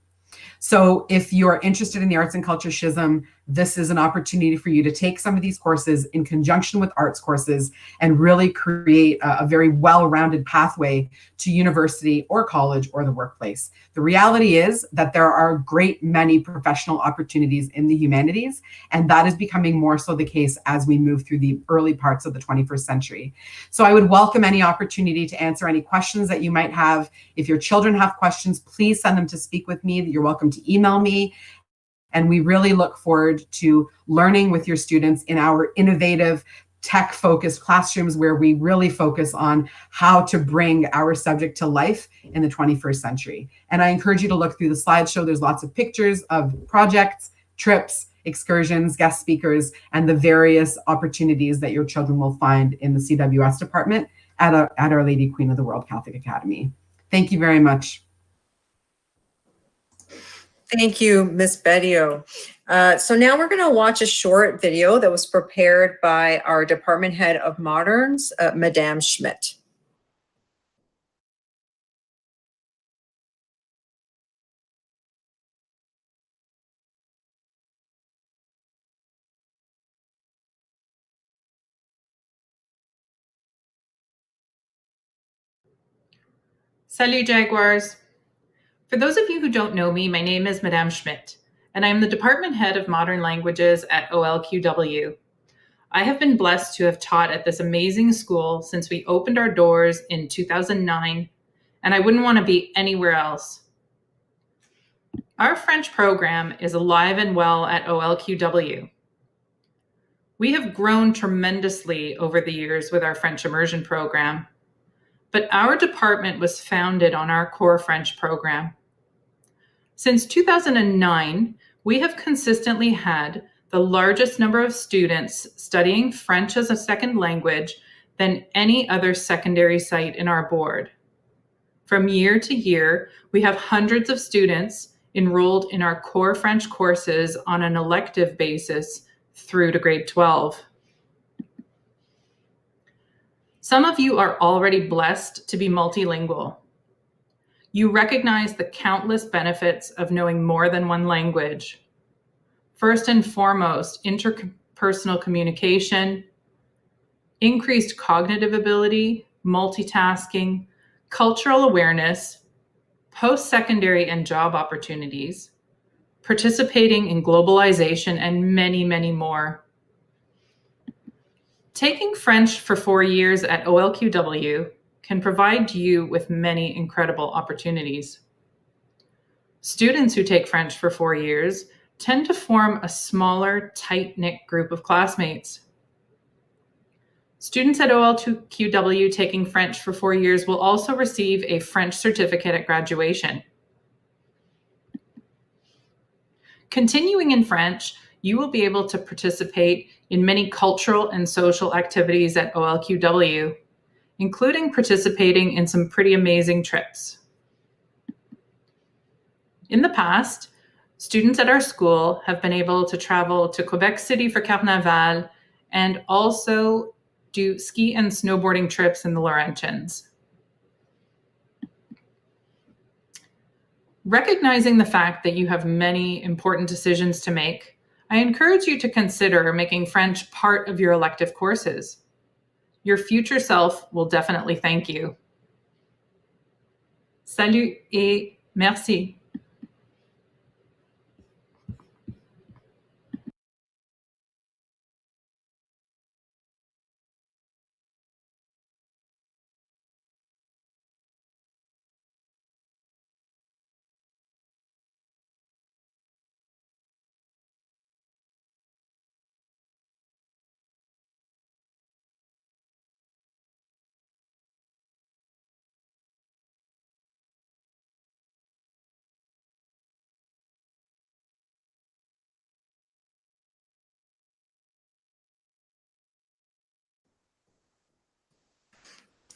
So if you're interested in the arts and culture schism, this is an opportunity for you to take some of these courses in conjunction with arts courses and really create a very well-rounded pathway to university or college or the workplace. The reality is that there are a great many professional opportunities in the humanities, and that is becoming more so the case as we move through the early parts of the 21st century. So I would welcome any opportunity to answer any questions that you might have. If your children have questions, please send them to Speak With Me. You're welcome to email me. And we really look forward to learning with your students in our innovative, tech-focused classrooms where we really focus on how to bring our subject to life in the 21st century. And I encourage you to look through the slideshow. There's lots of pictures of projects, trips, excursions, guest speakers, and the various opportunities that your children will find in the CWS department at Our Lady Queen of the World Catholic Academy. Thank you very much. Thank you, Ms. Bedio. So now we're going to watch a short video that was prepared by our Department Head of Moderns, Madame Schmidt. Salut Jaguars! For those of you who don't know me, my name is Madame Schmidt, and I am the Department Head of Modern Languages at OLQW. I have been blessed to have taught at this amazing school since we opened our doors in 2009, and I wouldn't want to be anywhere else. Our French program is alive and well at OLQW. We have grown tremendously over the years with our French Immersion program, but our department was founded on our core French program. Since 2009, we have consistently had the largest number of students studying French as a second language than any other secondary site in our board. From year to year, we have hundreds of students enrolled in our core French courses on an elective basis through to grade 12. Some of you are already blessed to be multilingual. You recognize the countless benefits of knowing more than one language. First and foremost, interpersonal communication, increased cognitive ability, multitasking, cultural awareness, post-secondary and job opportunities, participating in globalization, and many, many more. Taking French for 4 years at OLQW can provide you with many incredible opportunities. Students who take French for 4 years tend to form a smaller, tight-knit group of classmates. Students at OLQW taking French for 4 years will also receive a French certificate at graduation. Continuing in French, you will be able to participate in many cultural and social activities at OLQW, including participating in some pretty amazing trips. In the past, students at our school have been able to travel to Quebec City for Carnaval and also do ski and snowboarding trips in the Laurentians. Recognizing the fact that you have many important decisions to make, I encourage you to consider making French part of your elective courses. Your future self will definitely thank you. Salut et merci.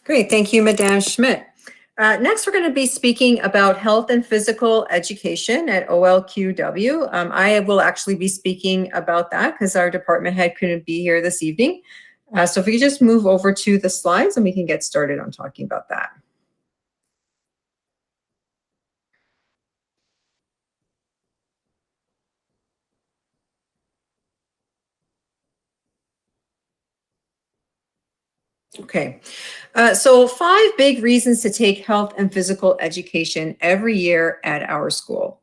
Great, thank you, Madame Schmidt. Next, we're going to be speaking about health and physical education at OLQW. I will actually be speaking about that because our department head couldn't be here this evening. So if we could just move over to the slides and we can get started on talking about that. Okay, so 5 big reasons to take health and physical education every year at our school.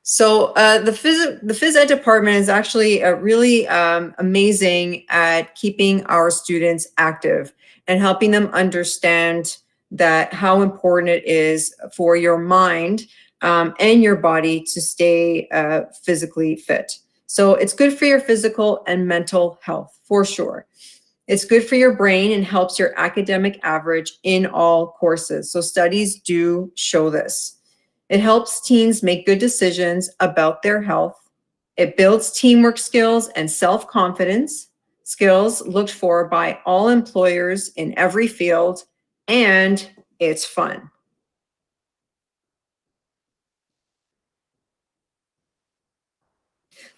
So the phys ed department is actually really amazing at keeping our students active and helping them understand that how important it is for your mind and your body to stay physically fit. So it's good for your physical and mental health, for sure. It's good for your brain and helps your academic average in all courses. So studies do show this. It helps teens make good decisions about their health. It builds teamwork skills and self-confidence, skills looked for by all employers in every field, and it's fun.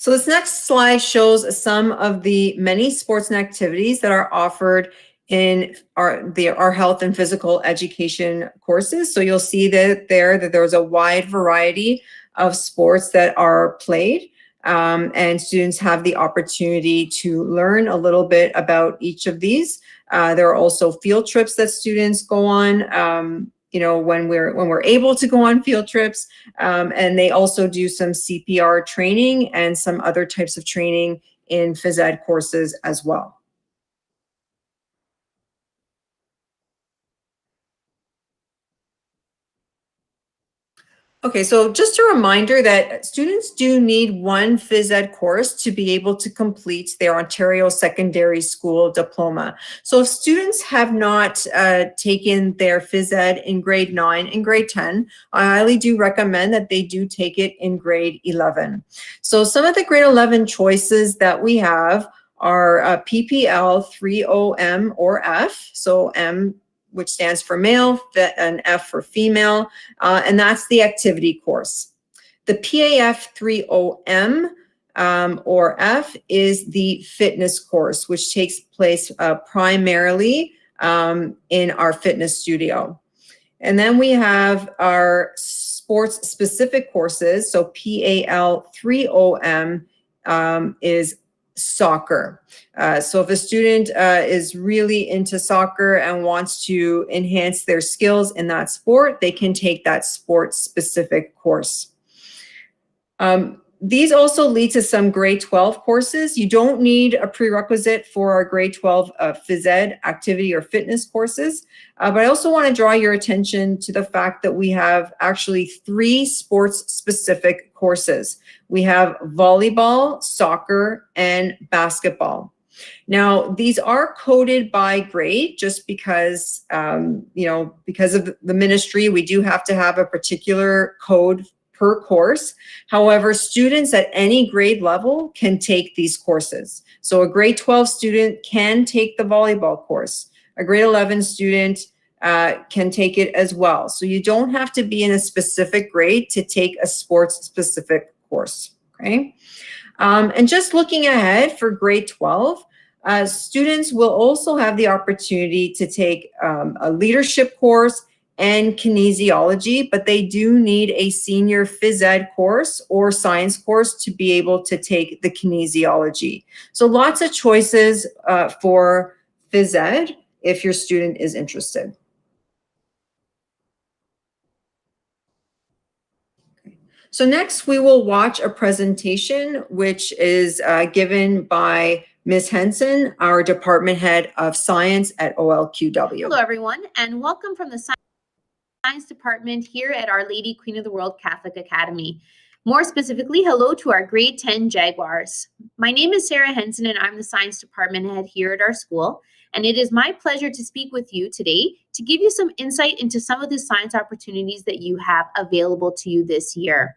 So this next slide shows some of the many sports and activities that are offered in our health and physical education courses. So you'll see that there's a wide variety of sports that are played, and students have the opportunity to learn a little bit about each of these. There are also field trips that students go on, when we're able to go on field trips, and they also do some CPR training and some other types of training in phys ed courses as well. Okay, so just a reminder that students do need one phys ed course to be able to complete their Ontario Secondary School diploma. So if students have not taken their phys ed in grade 9 and grade 10, I highly do recommend that they do take it in grade 11. So some of the grade 11 choices that we have are PPL 30M or F, so M, which stands for male, and F for female, and that's the activity course. The PAF 30M or F is the fitness course, which takes place primarily in our fitness studio. And then we have our sports specific courses. So PAL 30M is soccer. So if a student is really into soccer and wants to enhance their skills in that sport, they can take that sports specific course. These also lead to some grade 12 courses. You don't need a prerequisite for our grade 12 phys ed activity or fitness courses, but I also want to draw your attention to the fact that we have actually 3 sports specific courses. We have volleyball, soccer, and basketball. Now, these are coded by grade just because, because of the ministry, we do have to have a particular code per course. However, students at any grade level can take these courses. So a grade 12 student can take the volleyball course. A grade 11 student can take it as well. So you don't have to be in a specific grade to take a sports specific course, okay? And just looking ahead for grade 12, students will also have the opportunity to take a leadership course and kinesiology, but they do need a senior phys ed course or science course to be able to take the kinesiology. So lots of choices for phys ed if your student is interested. So next we will watch a presentation which is given by Ms. Henson, our department head of science at OLQW. Hello everyone, and welcome from the Science Department here at Our Lady Queen of the World Catholic Academy. More specifically, hello to our grade 10 Jaguars. My name is Sarah Henson and I'm the Science Department head here at our school. And it is my pleasure to speak with you today to give you some insight into some of the science opportunities that you have available to you this year.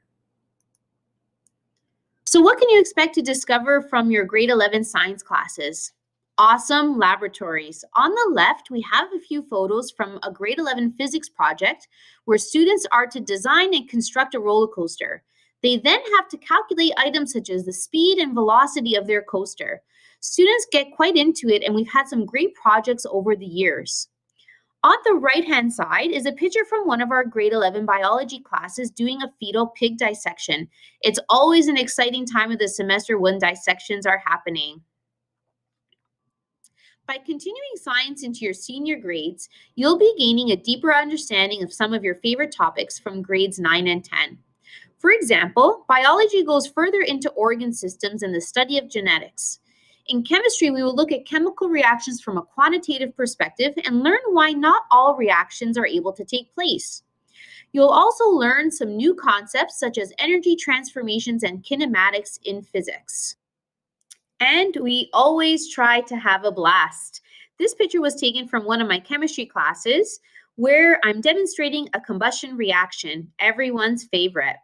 So what can you expect to discover from your grade 11 science classes? Awesome laboratories. On the left, we have a few photos from a grade 11 physics project where students are to design and construct a roller coaster. They then have to calculate items such as the speed and velocity of their coaster. Students get quite into it, and we've had some great projects over the years. On the right-hand side is a picture from one of our grade 11 biology classes doing a fetal pig dissection. It's always an exciting time of the semester when dissections are happening. By continuing science into your senior grades, you'll be gaining a deeper understanding of some of your favorite topics from grades 9 and 10. For example, biology goes further into organ systems and the study of genetics. In chemistry, we will look at chemical reactions from a quantitative perspective and learn why not all reactions are able to take place. You'll also learn some new concepts such as energy transformations and kinematics in physics. And we always try to have a blast. This picture was taken from one of my chemistry classes where I'm demonstrating a combustion reaction, everyone's favorite.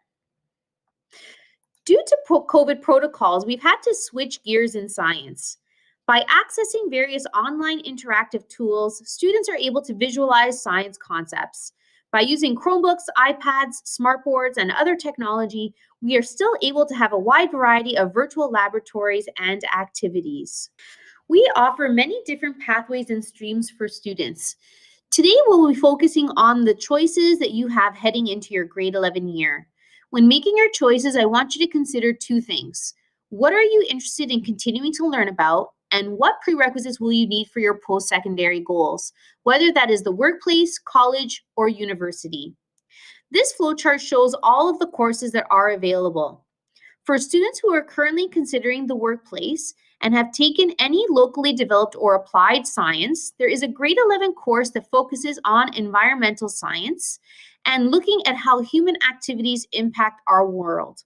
Due to COVID protocols, we've had to switch gears in science. By accessing various online interactive tools, students are able to visualize science concepts. By using Chromebooks, iPads, smartboards, and other technology, we are still able to have a wide variety of virtual laboratories and activities. We offer many different pathways and streams for students. Today, we'll be focusing on the choices that you have heading into your grade 11 year. When making your choices, I want you to consider two things. What are you interested in continuing to learn about? And what prerequisites will you need for your post-secondary goals, whether that is the workplace, college, or university? This flowchart shows all of the courses that are available. For students who are currently considering the workplace and have taken any locally developed or applied science, there is a grade 11 course that focuses on environmental science and looking at how human activities impact our world.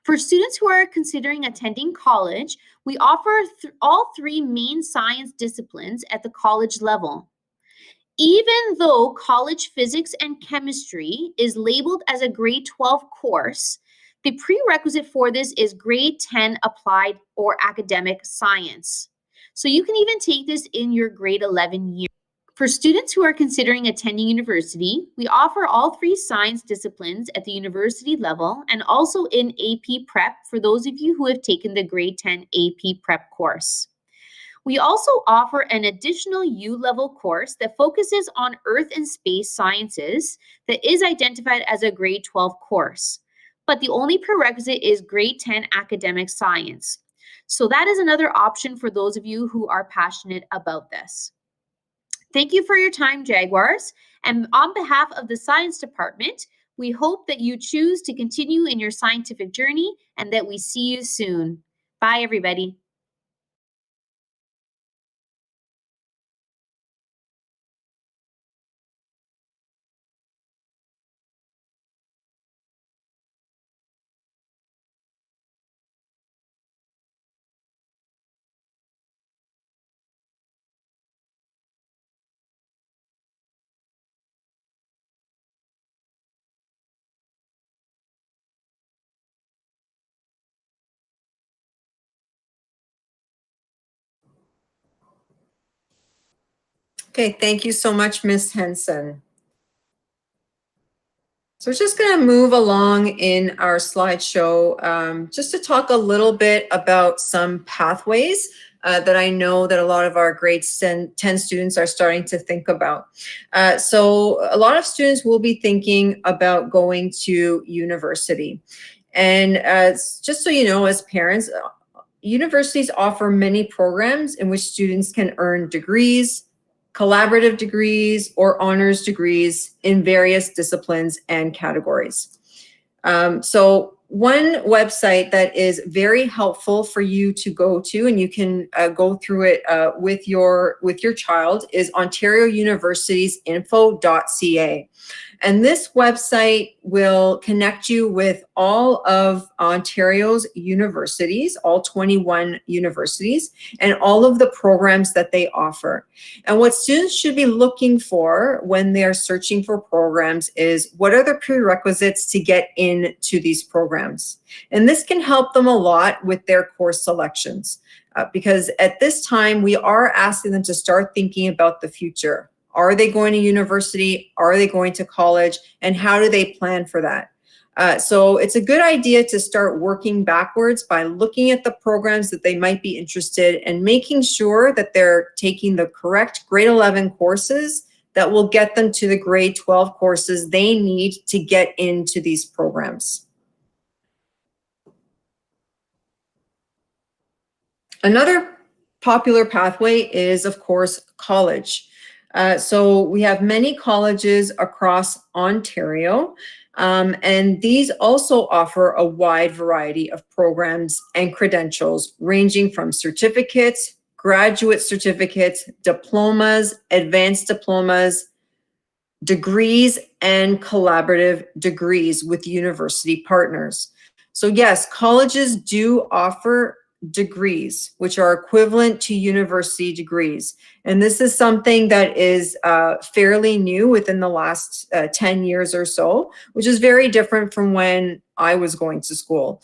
For students who are considering attending college, we offer all three main science disciplines at the college level. Even though college physics and chemistry is labeled as a grade 12 course, the prerequisite for this is grade 10 applied or academic science. So you can even take this in your grade 11 year. For students who are considering attending university, we offer all three science disciplines at the university level and also in AP Prep for those of you who have taken the grade 10 AP Prep course. We also offer an additional U-level course that focuses on Earth and space sciences that is identified as a grade 12 course. But the only prerequisite is grade 10 academic science. So that is another option for those of you who are passionate about this. Thank you for your time, Jaguars. And on behalf of the science department, we hope that you choose to continue in your scientific journey and that we see you soon. Bye, everybody. Okay, thank you so much, Ms. Henson. So we're just going to move along in our slideshow just to talk a little bit about some pathways that I know that a lot of our grade 10 students are starting to think about. So a lot of students will be thinking about going to university. And just so you know, as parents, universities offer many programs in which students can earn degrees, collaborative degrees, or honors degrees in various disciplines and categories. So one website that is very helpful for you to go to, and you can go through it with your child, is Ontario University's info.ca. And this website will connect you with all of Ontario's universities, all 21 universities, and all of the programs that they offer. And what students should be looking for when they're searching for programs is what are the prerequisites to get into these programs. And this can help them a lot with their course selections because at this time we are asking them to start thinking about the future. Are they going to university? Are they going to college? And how do they plan for that? So it's a good idea to start working backwards by looking at the programs that they might be interested in and making sure that they're taking the correct grade 11 courses that will get them to the grade 12 courses they need to get into these programs. Another popular pathway is, of course, college. So we have many colleges across Ontario, and these also offer a wide variety of programs and credentials ranging from certificates, graduate certificates, diplomas, advanced diplomas, degrees, and collaborative degrees with university partners. So yes, colleges do offer degrees, which are equivalent to university degrees. And this is something that is fairly new within the last 10 years or so, which is very different from when I was going to school.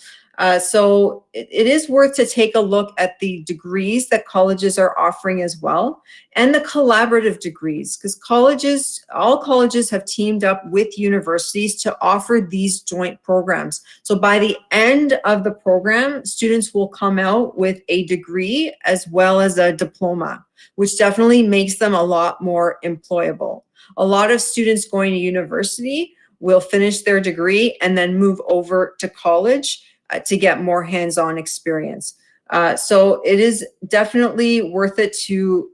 So it is worth to take a look at the degrees that colleges are offering as well, and the collaborative degrees, because all colleges have teamed up with universities to offer these joint programs. So by the end of the program, students will come out with a degree as well as a diploma, which definitely makes them a lot more employable. A lot of students going to university will finish their degree and then move over to college to get more hands-on experience. So it is definitely worth it to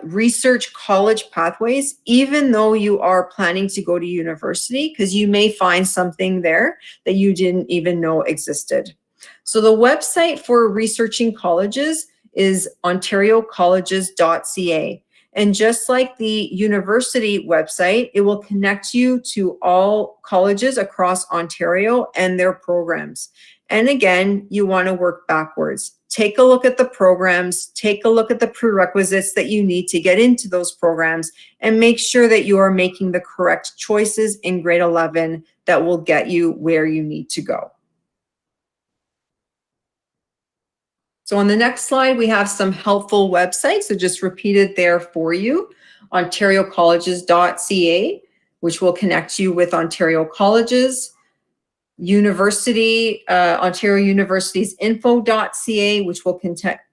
research college pathways, even though you are planning to go to university, because you may find something there that you didn't even know existed. So the website for researching colleges is ontariocolleges.ca. And just like the university website, it will connect you to all colleges across Ontario and their programs. And again, you want to work backwards. Take a look at the programs, take a look at the prerequisites that you need to get into those programs, and make sure that you are making the correct choices in grade 11 that will get you where you need to go. So on the next slide, we have some helpful websites. So just repeat it there for you. ontariocolleges.ca, which will connect you with Ontario colleges. Ontario University's info.ca, which will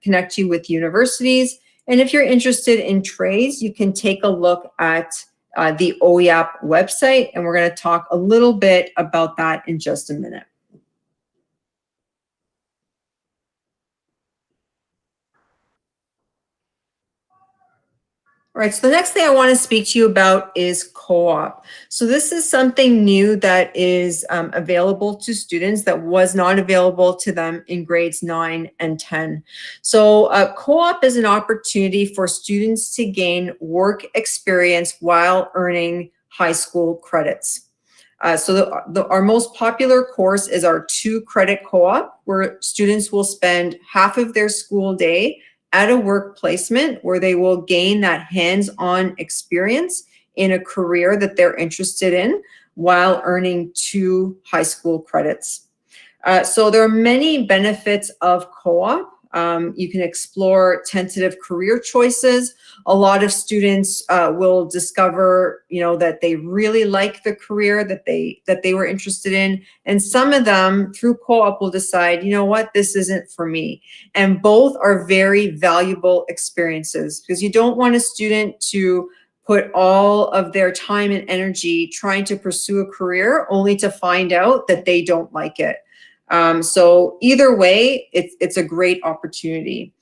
connect you with universities. And if you're interested in trades, you can take a look at the OEAP website, and we're going to talk a little bit about that in just a minute. All right, so the next thing I want to speak to you about is co-op. So this is something new that is available to students that was not available to them in grades 9 and 10. So co-op is an opportunity for students to gain work experience while earning high school credits. Our most popular course is our 2-credit co-op, where students will spend half of their school day at a work placement where they will gain that hands-on experience in a career that they're interested in while earning 2 high school credits. So there are many benefits of co-op. You can explore tentative career choices. A lot of students will discover, that they really like the career that they were interested in, and some of them through co-op will decide, this isn't for me. And both are very valuable experiences, because you don't want a student to put all of their time and energy trying to pursue a career only to find out that they don't like it. So either way, it's a great opportunity.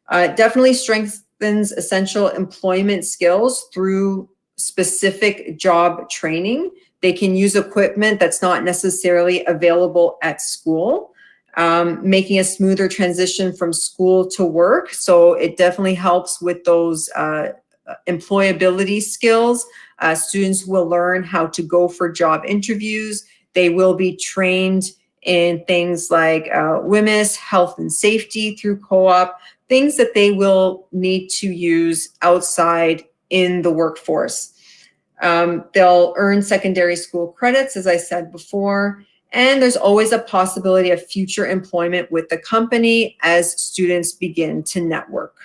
Definitely strengthens essential employment skills through specific job training. They can use equipment that's not necessarily available at school, making a smoother transition from school to work. So it definitely helps with those employability skills. Students will learn how to go for job interviews. They will be trained in things like WMIS, health and safety through co-op, things that they will need to use outside in the workforce. They'll earn secondary school credits, as I said before, and there's always a possibility of future employment with the company as students begin to network.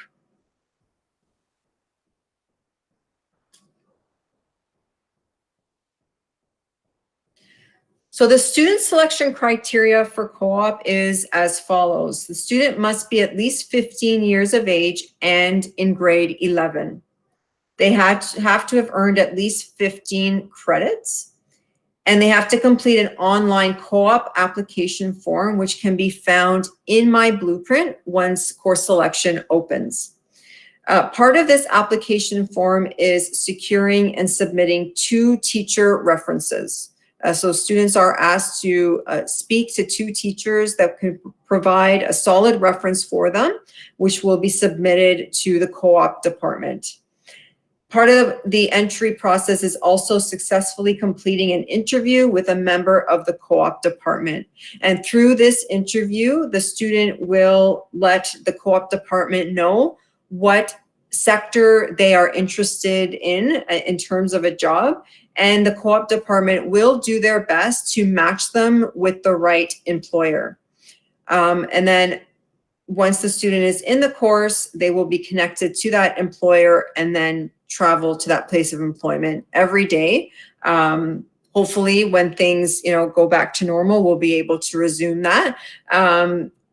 So the student selection criteria for co-op is as follows. The student must be at least 15 years of age and in grade 11. They have to have earned at least 15 credits, and they have to complete an online co-op application form, which can be found in my blueprint once course selection opens. Part of this application form is securing and submitting 2 teacher references. So students are asked to speak to 2 teachers that can provide a solid reference for them, which will be submitted to the co-op department. Part of the entry process is also successfully completing an interview with a member of the co-op department. And through this interview, the student will let the co-op department know what sector they are interested in terms of a job, and the co-op department will do their best to match them with the right employer. And then once the student is in the course, they will be connected to that employer and then travel to that place of employment every day. Hopefully when things, go back to normal, we'll be able to resume that.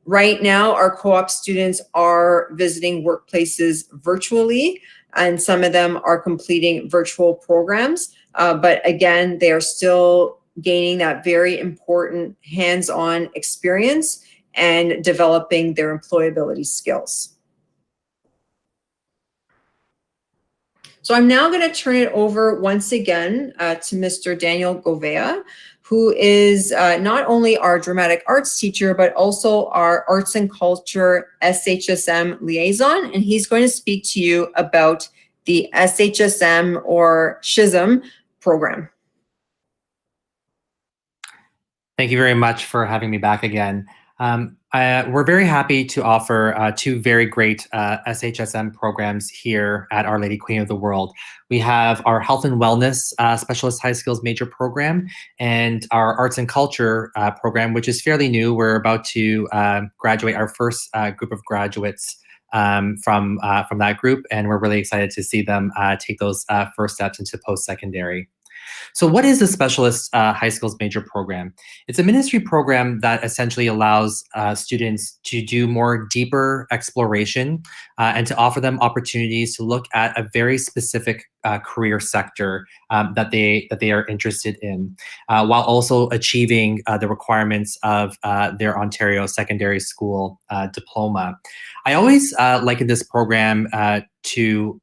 Right now, our co-op students are visiting workplaces virtually, and some of them are completing virtual programs. But again, they are still gaining that very important hands-on experience and developing their employability skills. So I'm now going to turn it over once again to Mr. Daniel Govea, who is not only our dramatic arts teacher, but also our arts and culture SHSM liaison. And he's going to speak to you about the SHSM or SHSM program. Thank you very much for having me back again. We're very happy to offer two very great SHSM programs here at Our Lady Queen of the World. We have our Health and Wellness Specialist High Skills Major Program and our Arts and Culture program, which is fairly new. We're about to graduate our first group of graduates from that group, and we're really excited to see them take those first steps into post-secondary. So what is the Specialist High Skills Major Program? It's a ministry program that essentially allows students to do more deeper exploration and to offer them opportunities to look at a very specific career sector that they are interested in, while also achieving the requirements of their Ontario Secondary School diploma. I always liken this program to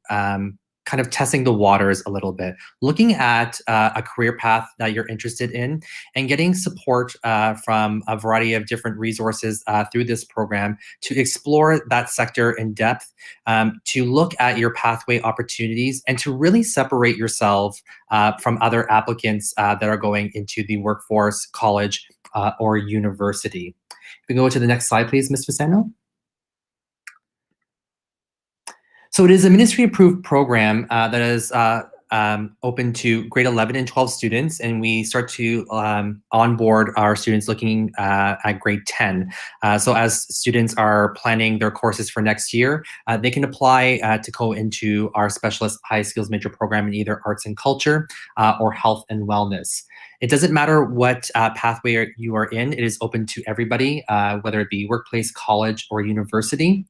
kind of testing the waters a little bit, looking at a career path that you're interested in and getting support from a variety of different resources through this program to explore that sector in depth, to look at your pathway opportunities and to really separate yourself from other applicants that are going into the workforce, college, or university. If we go to the next slide, please, Ms. Viceno. So it is a ministry-approved program that is open to grade 11 and 12 students, and we start to onboard our students looking at grade 10. So as students are planning their courses for next year, they can apply to go into our Specialist High Skills Major Program in either Arts and Culture or Health and Wellness. It doesn't matter what pathway you are in, it is open to everybody, whether it be workplace, college, or university.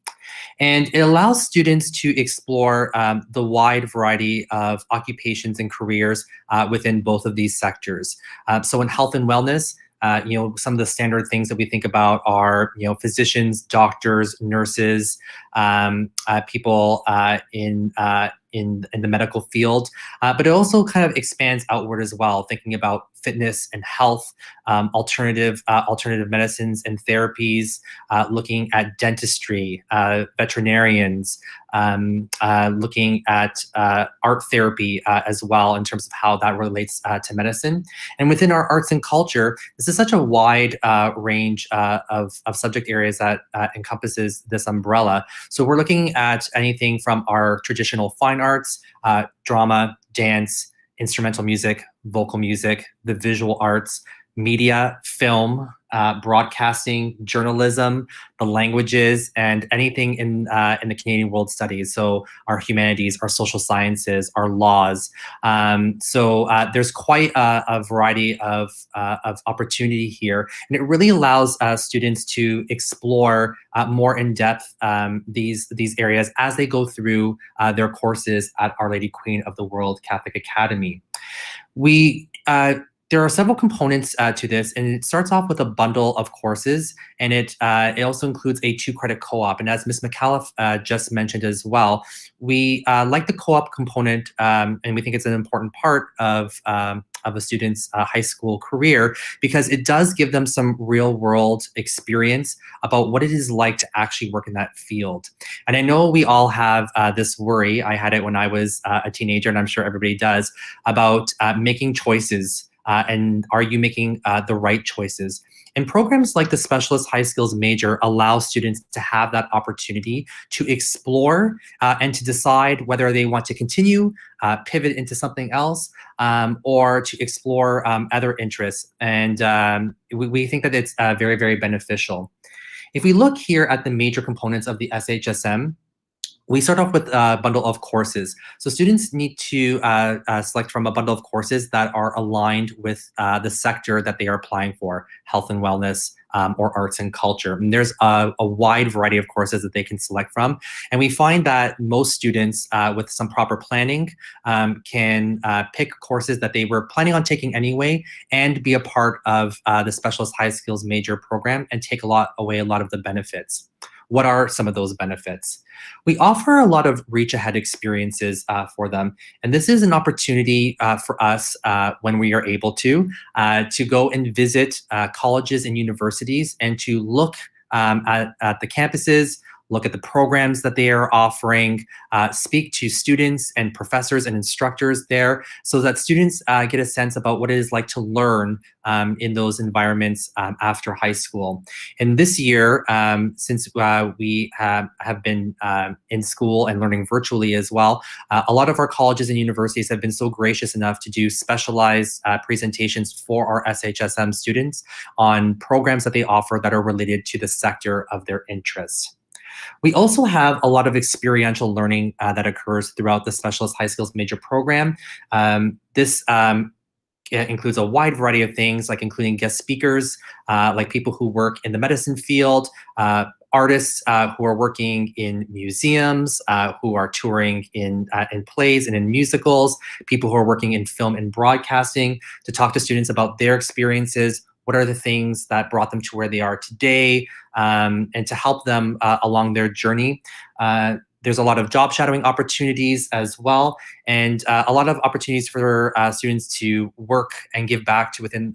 And it allows students to explore the wide variety of occupations and careers within both of these sectors. So in health and wellness, some of the standard things that we think about are, physicians, doctors, nurses, people in the medical field, but it also kind of expands outward as well, thinking about fitness and health, alternative medicines and therapies, looking at dentistry, veterinarians, looking at art therapy as well in terms of how that relates to medicine. And within our arts and culture, this is such a wide range of subject areas that encompasses this umbrella. So we're looking at anything from our traditional fine arts, drama, dance, instrumental music, vocal music, the visual arts, media, film, broadcasting, journalism, the languages, and anything in the Canadian World Studies. So our humanities, our social sciences, our laws. So there's quite a variety of opportunity here, and it really allows students to explore more in depth these areas as they go through their courses at Our Lady Queen of the World Catholic Academy. There are several components to this, and it starts off with a bundle of courses, and it also includes a 2-credit co-op. And as Ms. McAuliffe just mentioned as well, we like the co-op component, and we think it's an important part of a student's high school career because it does give them some real-world experience about what it is like to actually work in that field. And I know we all have this worry. I had it when I was a teenager, and I'm sure everybody does, about making choices. And are you making the right choices? And programs like the Specialist High Skills Major allow students to have that opportunity to explore and to decide whether they want to continue, pivot into something else, or to explore other interests. And we think that it's very, very beneficial. If we look here at the major components of the SHSM, we start off with a bundle of courses. So students need to select from a bundle of courses that are aligned with the sector that they are applying for, health and wellness, or arts and culture. And there's a wide variety of courses that they can select from. And we find that most students with some proper planning can pick courses that they were planning on taking anyway and be a part of the Specialist High Skills Major program and take away a lot of the benefits. What are some of those benefits? We offer a lot of reach ahead experiences for them. And this is an opportunity for us when we are able to go and visit colleges and universities and to look at the campuses, look at the programs that they are offering, speak to students and professors and instructors there so that students get a sense about what it is like to learn in those environments after high school. And this year, since we have been in school and learning virtually as well, a lot of our colleges and universities have been so gracious enough to do specialized presentations for our SHSM students on programs that they offer that are related to the sector of their interest. We also have a lot of experiential learning that occurs throughout the Specialist High Skills Major program. This includes a wide variety of things, like including guest speakers, like people who work in the medicine field, artists who are working in museums, who are touring in plays and in musicals, people who are working in film and broadcasting, to talk to students about their experiences. What are the things that brought them to where they are today, and to help them along their journey. There's a lot of job shadowing opportunities as well, and a lot of opportunities for students to work and give back to within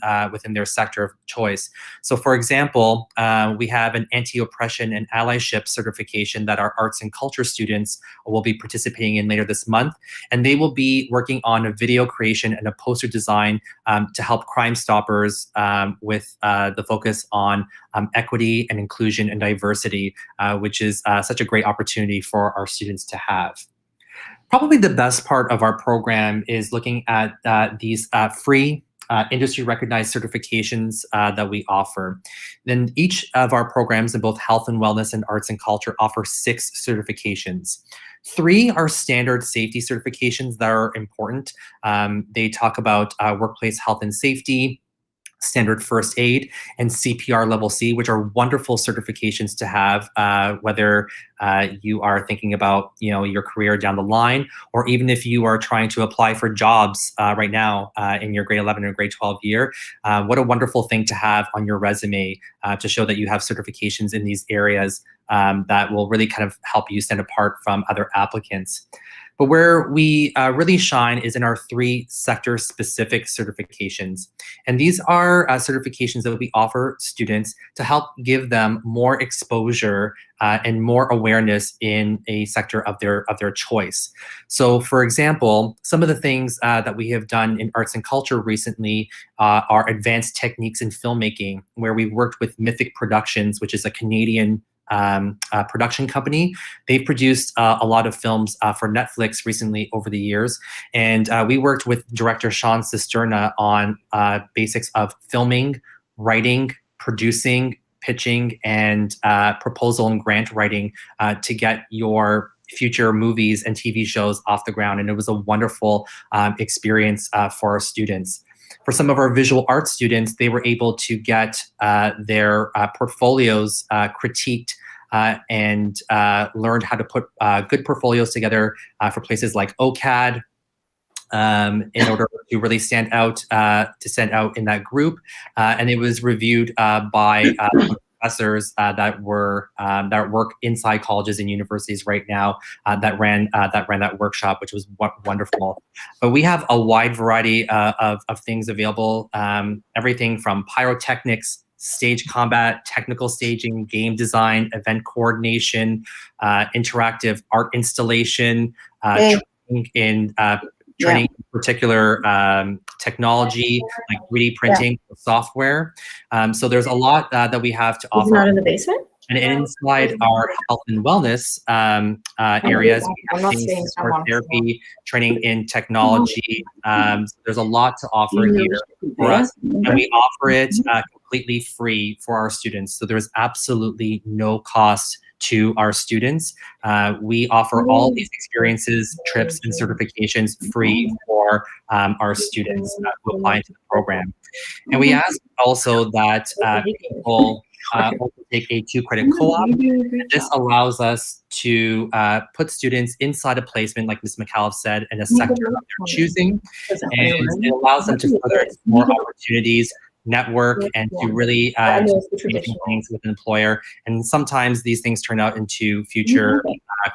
their sector of choice. So for example, we have an anti-oppression and allyship certification that our arts and culture students will be participating in later this month, and they will be working on a video creation and a poster design to help Crime Stoppers with the focus on equity and inclusion and diversity, which is such a great opportunity for our students to have. Probably the best part of our program is looking at these free industry recognized certifications that we offer. Then each of our programs in both health and wellness and arts and culture offer 6 certifications. 3 are standard safety certifications that are important. They talk about workplace health and safety, standard first aid, and CPR level C, which are wonderful certifications to have, whether you are thinking about your career down the line, or even if you are trying to apply for jobs right now in your grade 11 or grade 12 year. What a wonderful thing to have on your resume to show that you have certifications in these areas that will really kind of help you stand apart from other applicants. But where we really shine is in our 3 sector-specific certifications. And these are certifications that we offer students to help give them more exposure and more awareness in a sector of their choice. So for example, some of the things that we have done in arts and culture recently are advanced techniques in filmmaking, where we worked with Mythic Productions, which is a Canadian production company. They've produced a lot of films for Netflix recently over the years, and we worked with director Sean Cisterna on basics of filming, writing, producing, pitching, and proposal and grant writing to get your future movies and TV shows off the ground. And it was a wonderful experience for our students. For some of our visual arts students, they were able to get their portfolios critiqued and learned how to put good portfolios together for places like OCAD in order to really stand out in that group. And it was reviewed by professors that work inside colleges and universities right now that ran that workshop, which was wonderful. But we have a wide variety of things available, everything from pyrotechnics, stage combat, technical staging, game design, event coordination, interactive art installation, training in particular technology like 3D printing software. So there's a lot that we have to offer. Not in the basement? And inside our health and wellness areas, sport therapy, training in technology. So there's a lot to offer here for us. And we offer it completely free for our students. So there's absolutely no cost to our students. We offer all these experiences, trips, and certifications free for our students who apply to the program. And we ask also that people also take a 2-credit co-op. This allows us to put students inside a placement, like Ms. McAuliffe said, in a sector of their choosing. And it allows them to further explore opportunities, network, and to really make things with an employer. And sometimes these things turn out into future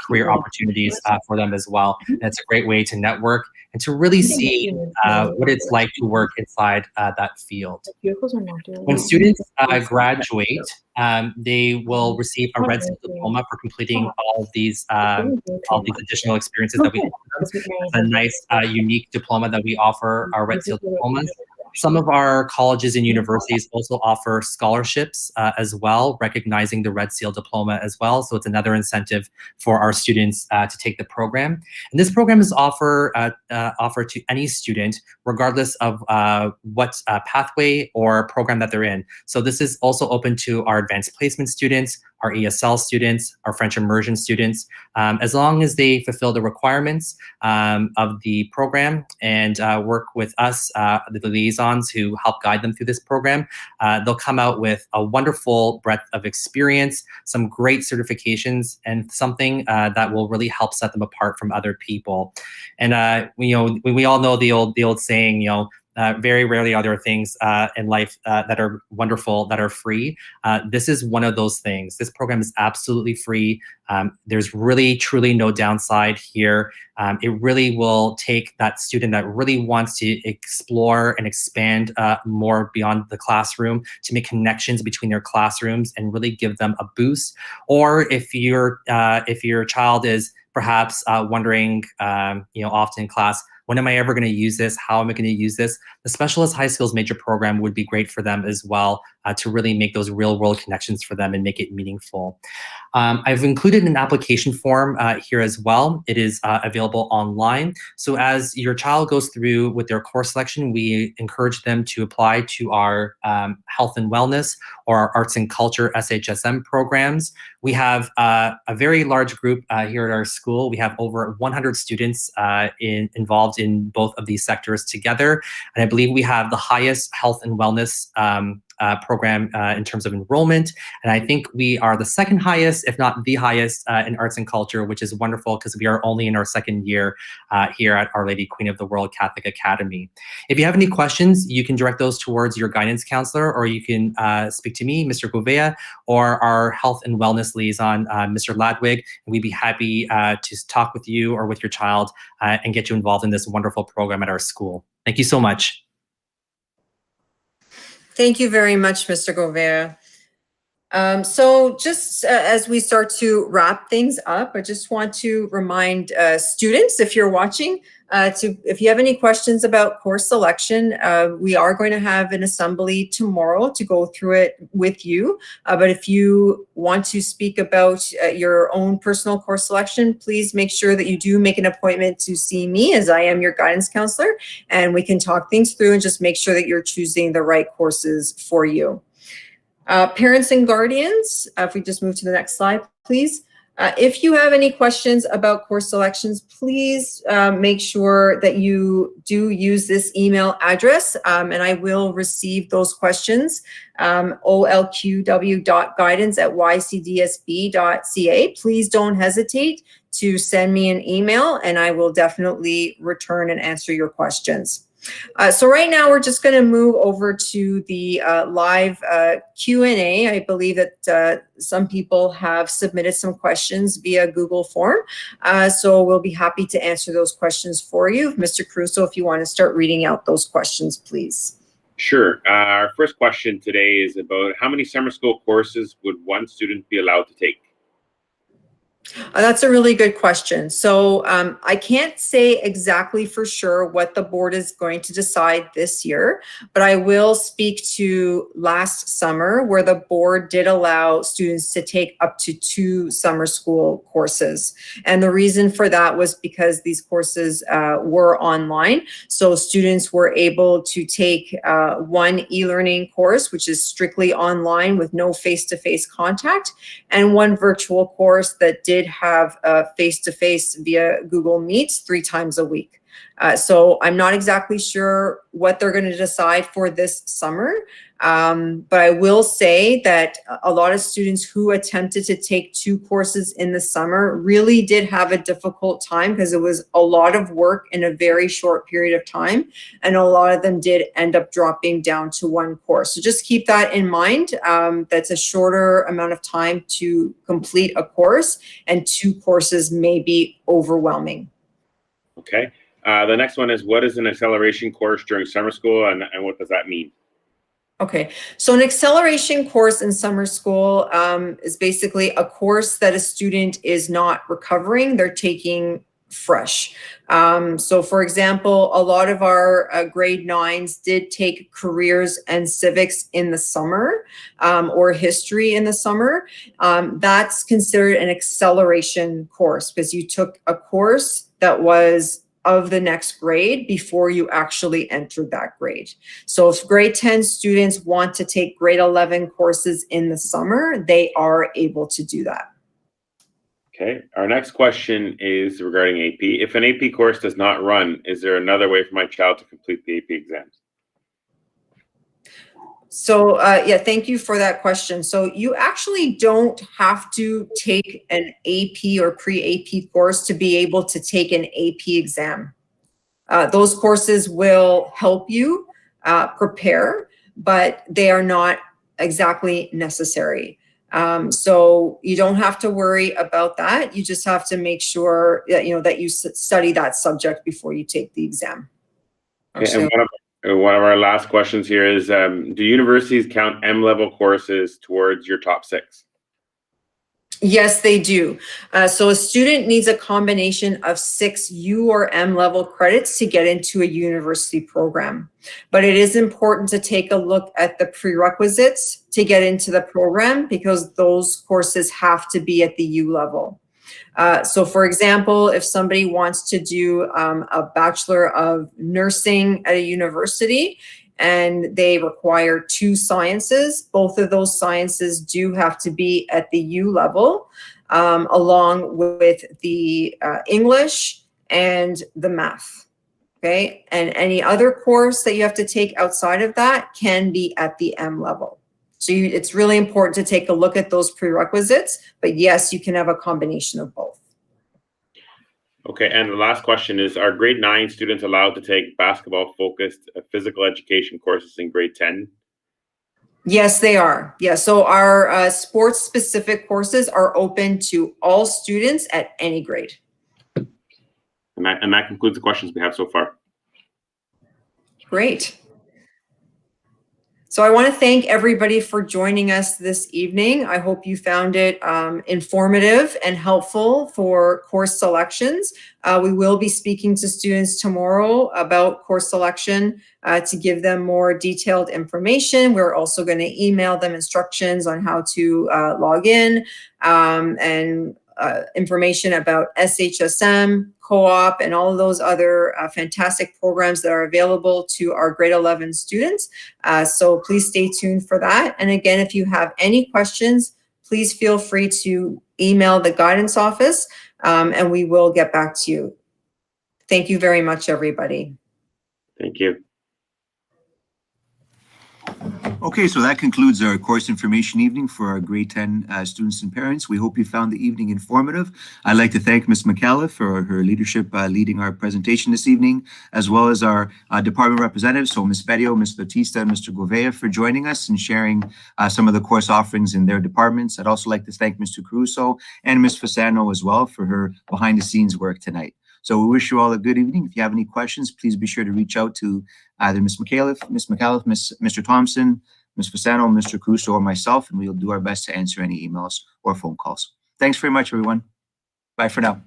career opportunities for them as well. And it's a great way to network and to really see what it's like to work inside that field. When students graduate, they will receive a Red Seal diploma for completing all these additional experiences that we offer. It's a nice, unique diploma that we offer, our Red Seal diplomas. Some of our colleges and universities also offer scholarships as well, recognizing the Red Seal diploma as well. So it's another incentive for our students to take the program. And this program is offered to any student, regardless of what pathway or program that they're in. So this is also open to our advanced placement students, our ESL students, our French immersion students, as long as they fulfill the requirements of the program and work with us, the liaisons who help guide them through this program. They'll come out with a wonderful breadth of experience, some great certifications, and something that will really help set them apart from other people. And we all know the old saying, very rarely are there things in life that are wonderful, that are free. This is one of those things. This program is absolutely free. There's really, truly no downside here. It really will take that student that really wants to explore and expand more beyond the classroom to make connections between their classrooms and really give them a boost. Or if your child is perhaps wondering, often in class, when am I ever going to use this? How am I going to use this? The Specialist High Skills Major program would be great for them as well, to really make those real world connections for them and make it meaningful. I've included an application form here as well. It is available online. So as your child goes through with their course selection, we encourage them to apply to our health and wellness or our arts and culture SHSM programs. We have a very large group here at our school. We have over 100 students involved in both of these sectors together. And I believe we have the highest health and wellness program in terms of enrollment. And I think we are the second highest, if not the highest, in arts and culture, which is wonderful because we are only in our second year here at Our Lady Queen of the World Catholic Academy. If you have any questions, you can direct those towards your guidance counselor, or you can speak to me, Mr. Gouveia, or our health and wellness liaison, Mr. Ladwig, and we'd be happy to talk with you or with your child and get you involved in this wonderful program at our school. Thank you so much. Thank you very much, Mr. Gouveia. So just as we start to wrap things up, I just want to remind students, if you're watching, if you have any questions about course selection, we are going to have an assembly tomorrow to go through it with you. But if you want to speak about your own personal course selection, please make sure that you do make an appointment to see me, as I am your guidance counselor, and we can talk things through and just make sure that you're choosing the right courses for you. Parents and guardians, if we just move to the next slide, please. If you have any questions about course selections, please make sure that you do use this email address, and I will receive those questions, olqw.guidance@ycdsb.ca. Please don't hesitate to send me an email, and I will definitely return and answer your questions. So right now we're just going to move over to the live Q&A. I believe that some people have submitted some questions via Google form. So we'll be happy to answer those questions for you. Mr. Crusoe, if you want to start reading out those questions, please. Sure. Our first question today is about how many summer school courses would one student be allowed to take? That's a really good question. So I can't say exactly for sure what the board is going to decide this year, but I will speak to last summer where the board did allow students to take up to 2 summer school courses. And the reason for that was because these courses were online. So students were able to take one e-learning course, which is strictly online with no face-to-face contact, and one virtual course that did have face-to-face via Google Meets 3 times a week. So I'm not exactly sure what they're going to decide for this summer, but I will say that a lot of students who attempted to take 2 courses in the summer really did have a difficult time because it was a lot of work in a very short period of time, and a lot of them did end up dropping down to 1 course. So just keep that in mind. That's a shorter amount of time to complete a course, and 2 courses may be overwhelming. Okay. The next one is, what is an acceleration course during summer school, and what does that mean? Okay, so an acceleration course in summer school is basically a course that a student is not recovering, they're taking fresh. So for example, a lot of our grade 9s did take careers and civics in the summer, or history in the summer. That's considered an acceleration course because you took a course that was of the next grade before you actually entered that grade. So if grade 10 students want to take grade 11 courses in the summer, they are able to do that. Okay, our next question is regarding AP. If an AP course does not run, is there another way for my child to complete the AP exams? So yeah, thank you for that question. So you actually don't have to take an AP or pre-AP course to be able to take an AP exam. Those courses will help you prepare, but they are not exactly necessary. So you don't have to worry about that. You just have to make sure that that you study that subject before you take the exam. Okay, and one of our last questions here is, do universities count M-level courses towards your top 6? Yes, they do. So a student needs a combination of 6 U or M level credits to get into a university program. But it is important to take a look at the prerequisites to get into the program because those courses have to be at the U level. So for example, if somebody wants to do a Bachelor of Nursing at a university and they require 2 sciences, both of those sciences do have to be at the U level, along with the English and the math. Okay, and any other course that you have to take outside of that can be at the M level. So it's really important to take a look at those prerequisites, but yes, you can have a combination of both. Okay, and the last question is, are grade 9 students allowed to take basketball-focused physical education courses in grade 10? Yes, they are. Yeah, so our sports-specific courses are open to all students at any grade. And that concludes the questions we have so far. Great. So I want to thank everybody for joining us this evening. I hope you found it informative and helpful for course selections. We will be speaking to students tomorrow about course selection to give them more detailed information. We're also going to email them instructions on how to log in and information about SHSM, co-op, and all of those other fantastic programs that are available to our grade 11 students. So please stay tuned for that. And again, if you have any questions, please feel free to email the guidance office and we will get back to you. Thank you very much, everybody. Thank you. Okay, so that concludes our course information evening for our grade 10 students and parents. We hope you found the evening informative. I'd like to thank Ms. McAuliffe for her leadership leading our presentation this evening, as well as our department representatives, so Ms. Bedio, Ms. Batista, and Mr. Gouveia for joining us and sharing some of the course offerings in their departments. I'd also like to thank Mr. Caruso and Ms. Fasano as well for her behind-the-scenes work tonight. So we wish you all a good evening. If you have any questions, please be sure to reach out to either Ms. McAuliffe, Mr. Thompson, Ms. Fasano, Mr. Caruso, or myself, and we'll do our best to answer any emails or phone calls. Thanks very much, everyone. Bye for now.